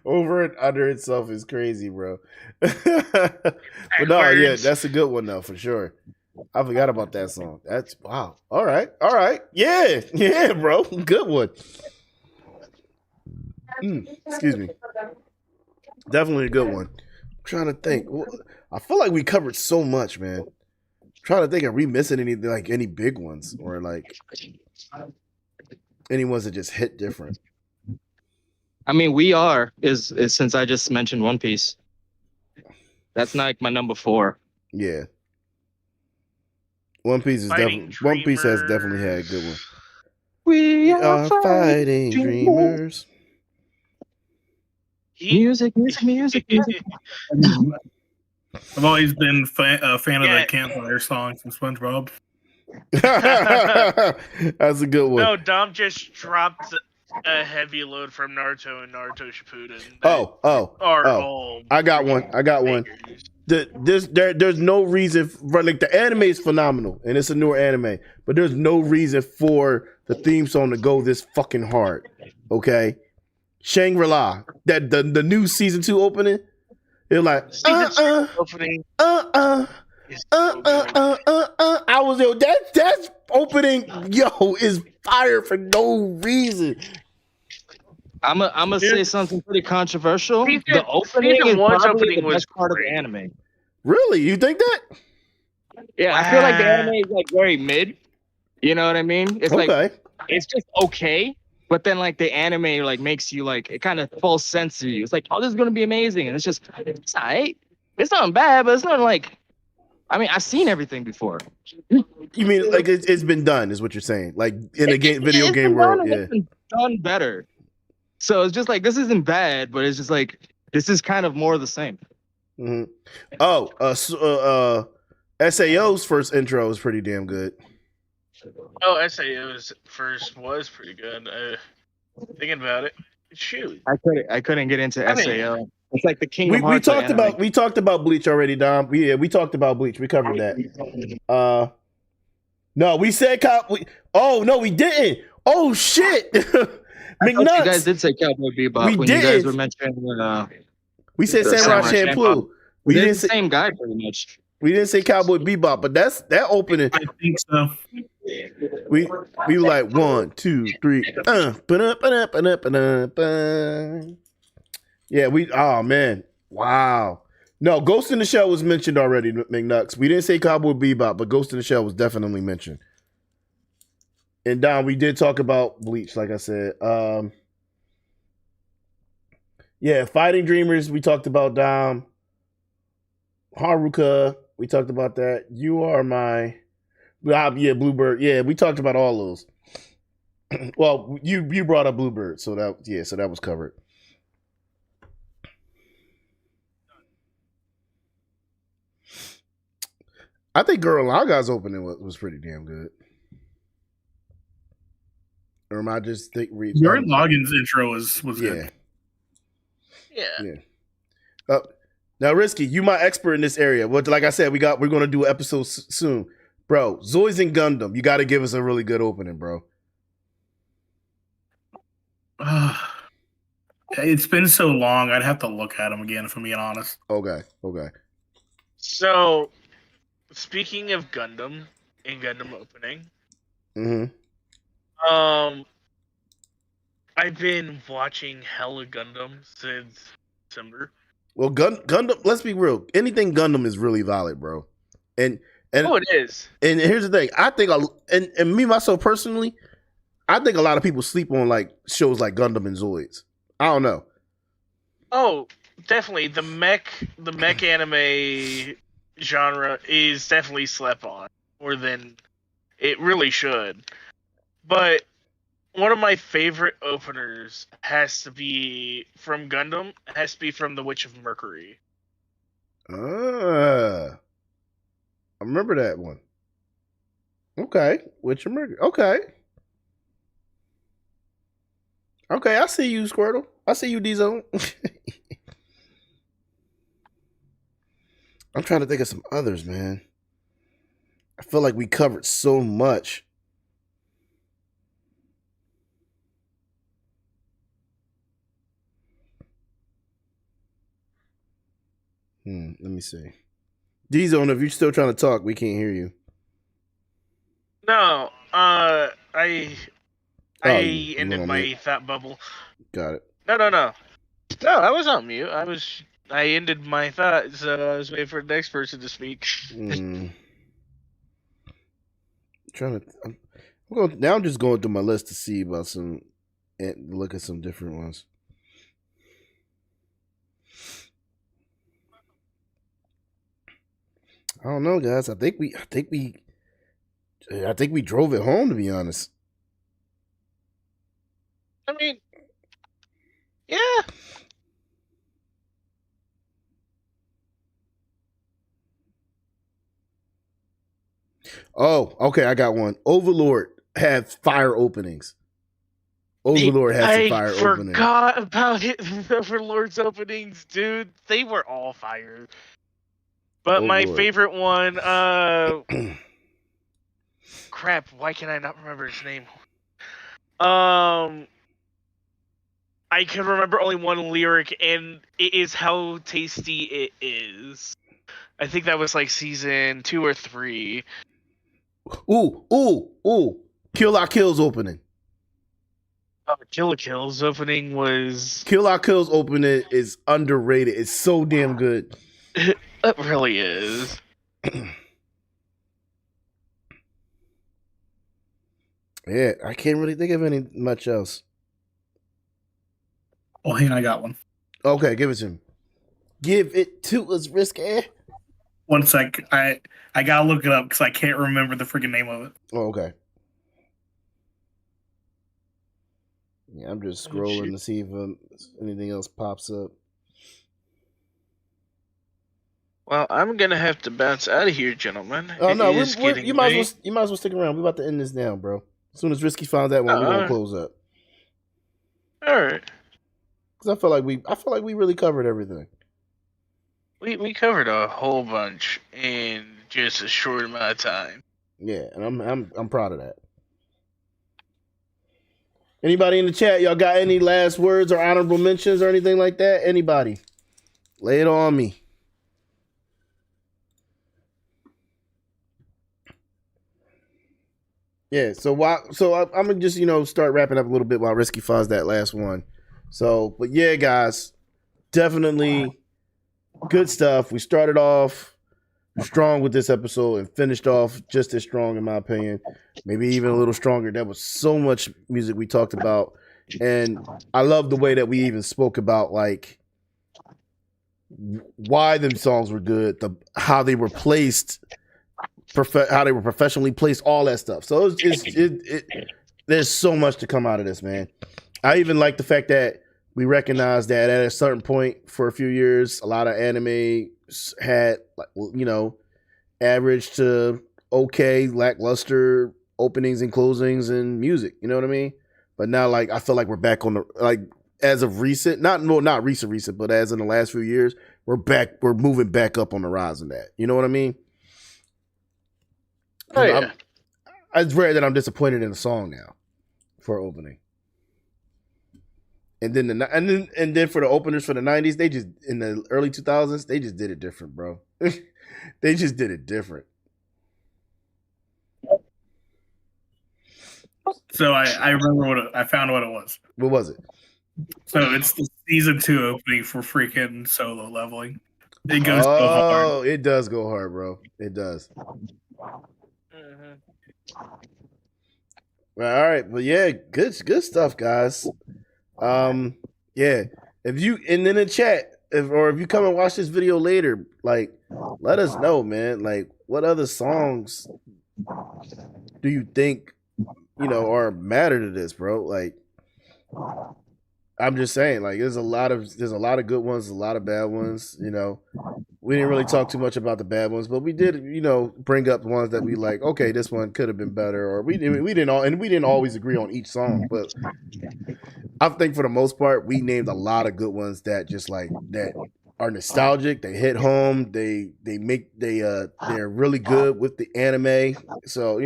Over and under itself is crazy, bro. But no, yeah, that's a good one though, for sure. I forgot about that song. That's wow. All right. Yeah, bro. Good one. Excuse me. Definitely a good one. I'm trying to think. I feel like we covered so much, man. I'm trying to think, are we missing any big ones or like any ones that just hit different? I mean, We Are is since I just mentioned One Piece. That's not like my number 4. Yeah. One Piece has definitely had a good one. We are fighting dreamers. Music. I've always been a fan of the campfire song from SpongeBob. That's a good one. No, Dom just dropped a heavy load from Naruto and Naruto Shippuden. I got one. There's no reason for, like, the anime is phenomenal and it's a newer anime, but there's no reason for the theme song to go this fucking hard. Okay, Shangri-La, that the new season 2 opening, they're like opening. I was that's opening is fire for no reason. I'm gonna say something pretty controversial. The opening is probably the was best part of the anime. Really? You think that? Yeah, I feel like the anime is like very mid. You know what I mean? It's like it's just okay, but then like the anime like makes you like it kind of false sense to you. It's like, oh, this is gonna be amazing, and it's alright. It's not bad, but it's not like. I mean, I've seen everything before. You mean like it's been done? Is what you're saying? Like in a video game world, yeah. It's been done better. So it's just like this isn't bad, but it's just like this is kind of more of the same. Mm-hmm. SAO's first intro was pretty damn good. Oh, SAO's first was pretty good. Thinking about it, shoot, I couldn't get into SAO. It's like the Kingdom Hearts. We talked about Bleach already, Dom. We talked about Bleach. We covered that. No, we said oh no, we didn't. Oh shit. McNuts. You guys did say Cowboy Bebop when you guys were mentioning. We said Samurai Champloo. We didn't say the same guy pretty much. We didn't say Cowboy Bebop, but that opening. I think so. We were like 1, 2, 3. Yeah, oh man, wow. No, Ghost in the Shell was mentioned already, McNuts. We didn't say Cowboy Bebop, but Ghost in the Shell was definitely mentioned. And Don, we did talk about Bleach, like I said. Yeah, Fighting Dreamers, we talked about Dom. Haruka, we talked about that. You Are My... Yeah, Bluebird. Yeah, we talked about all those. Well, you brought up Bluebird, so that was covered. I think Girl Laga's opening was pretty damn good. Or am I just Gurren Lagann's intro was good. Yeah. Now, Risky, you my expert in this area. But like I said, we're gonna do an episode soon, bro. Zoids and Gundam, you got to give us a really good opening, bro. It's been so long. I'd have to look at them again, if I'm being honest. Okay. So, speaking of Gundam and Gundam opening, I've been watching hella Gundam since December. Well, Gundam. Let's be real. Anything Gundam is really valid, bro. And it is. And here's the thing. I think, and me myself personally, I think a lot of people sleep on like shows like Gundam and Zoids. I don't know. Oh, definitely the mech anime genre is definitely slept on more than it really should. But one of my favorite openers has to be from Gundam. Has to be from The Witch of Mercury. I remember that one. Okay, Witch of Mercury. Okay. Okay, I see you, Squirtle. I see you, D-Zone. I'm trying to think of some others, man. I feel like we covered so much. Let me see. D-Zone, if you're still trying to talk, we can't hear you. No, I you ended went on my mute. thought bubble. Got it. No, I was on mute. I ended my thought, so I was waiting for the next person to speak. I'm just going through my list to see about some, and look at some different ones. I don't know, guys. I think we drove it home, to be honest. I mean, yeah. Oh, okay. I got one. Overlord had fire openings. Overlord had some fire openings. I forgot about Overlord's openings, dude. They were all fire. But my favorite one, crap, why can I not remember his name? I can remember only one lyric, and it is How Tasty It Is. I think that was like season 2 or 3. Ooh. Kill Our Kill's opening. Kill La Kill's opening was... Kill Our Kill's opening is underrated. It's so damn good. It really is. Yeah, I can't really think of any much else. Oh, hang on, I got one. Okay, give it to him. Give it to us, Risky. 1 sec. I gotta look it up because I can't remember the freaking name of it. Oh, okay. Yeah, I'm just scrolling to see if anything else pops up. Well, I'm gonna have to bounce out of here, gentlemen. Oh no, you might as well stick around. We're about to end this now, bro. As soon as Risky finds that one, we're gonna close up. All right. Because I feel like we really covered everything. We covered a whole bunch in just a short amount of time. Yeah, and I'm proud of that. Anybody in the chat, y'all got any last words or honorable mentions or anything like that? Anybody? Lay it on me. Yeah, so I'm gonna just start wrapping up a little bit while Risky finds that last one. So, but yeah, guys, definitely good stuff. We started off strong with this episode and finished off just as strong, in my opinion. Maybe even a little stronger. There was so much music we talked about, and I love the way that we even spoke about like why them songs were good, how they were placed. How they were professionally placed, all that stuff. So there's so much to come out of this, man. I even like the fact that we recognize that at a certain point for a few years, a lot of anime had, average to okay, lackluster openings and closings and music. You know what I mean? But now, I feel like we're back on as of recent, not recent, but as in the last few years, we're moving back up on the rise in that. You know what I mean? Oh, yeah. It's rare that I'm disappointed in a song now for opening. And then for the openers for the 90s, they just in the early 2000s, they just did it different, bro. They just did it different. So I remember I found what it was. What was it? So it's the season 2 opening for freaking Solo Leveling. It goes so hard. Oh, it does go hard, bro. It does. Well, all right, but yeah, good stuff, guys. Yeah. If you and in the chat, if you come and watch this video later, like, let us know, man. Like, what other songs do you think, are matter to this, bro? Like, I'm just saying, like, there's a lot of good ones, a lot of bad ones. We didn't really talk too much about the bad ones, but we did, bring up ones that we like. Okay, this one could have been better, or we didn't always agree on each song, but I think for the most part, we named a lot of good ones that just like that are nostalgic. They hit home. They're really good with the anime. So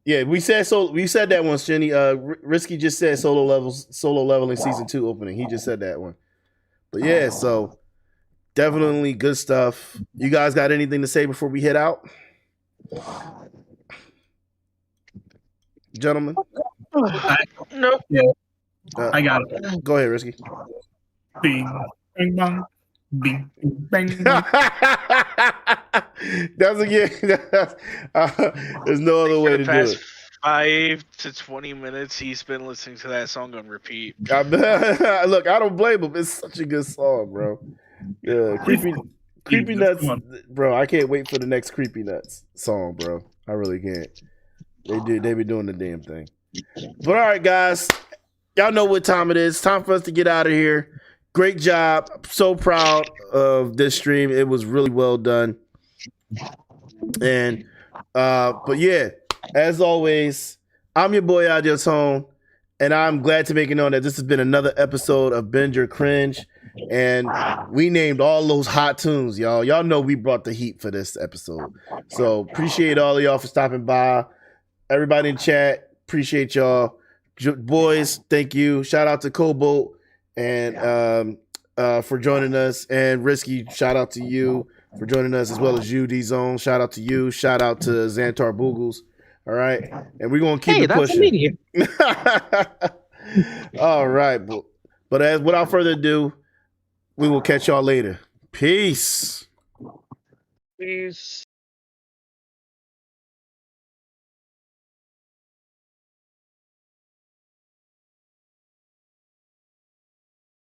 yeah, we said that one, Shenny. Risky just said solo level in season 2 opening. He just said that one. But yeah, so definitely good stuff. You guys got anything to say before we head out, gentlemen? Nope. Yeah, I got it. Go ahead, Risky. Bing, bang, bang, bing, bang, bang. That's again. There's no other way to do it. 5 to 20 minutes, he's been listening to that song on repeat. Look, I don't blame him. It's such a good song, bro. Yeah, creepy nuts, bro. I can't wait for the next Creepy Nuts song, bro. I really can't. They be doing the damn thing. But all right, guys, y'all know what time it is. Time for us to get out of here. Great job. I'm so proud of this stream. It was really well done. And but yeah, as always, I'm your boy Idealist Home, and I'm glad to make it known that this has been another episode of Binge or Cringe. And we named all those hot tunes, y'all. Y'all know we brought the heat for this episode. So appreciate all of y'all for stopping by. Everybody in chat, appreciate y'all. Boys, thank you. Shout out to Cobalt and for joining us. And Risky, shout out to you for joining us, as well as you, D-Zone. Shout out to you. Shout out to Xantar Boogles. All right. And we're going to keep it pushing. All right. But without further ado, we will catch y'all later. Peace. Peace.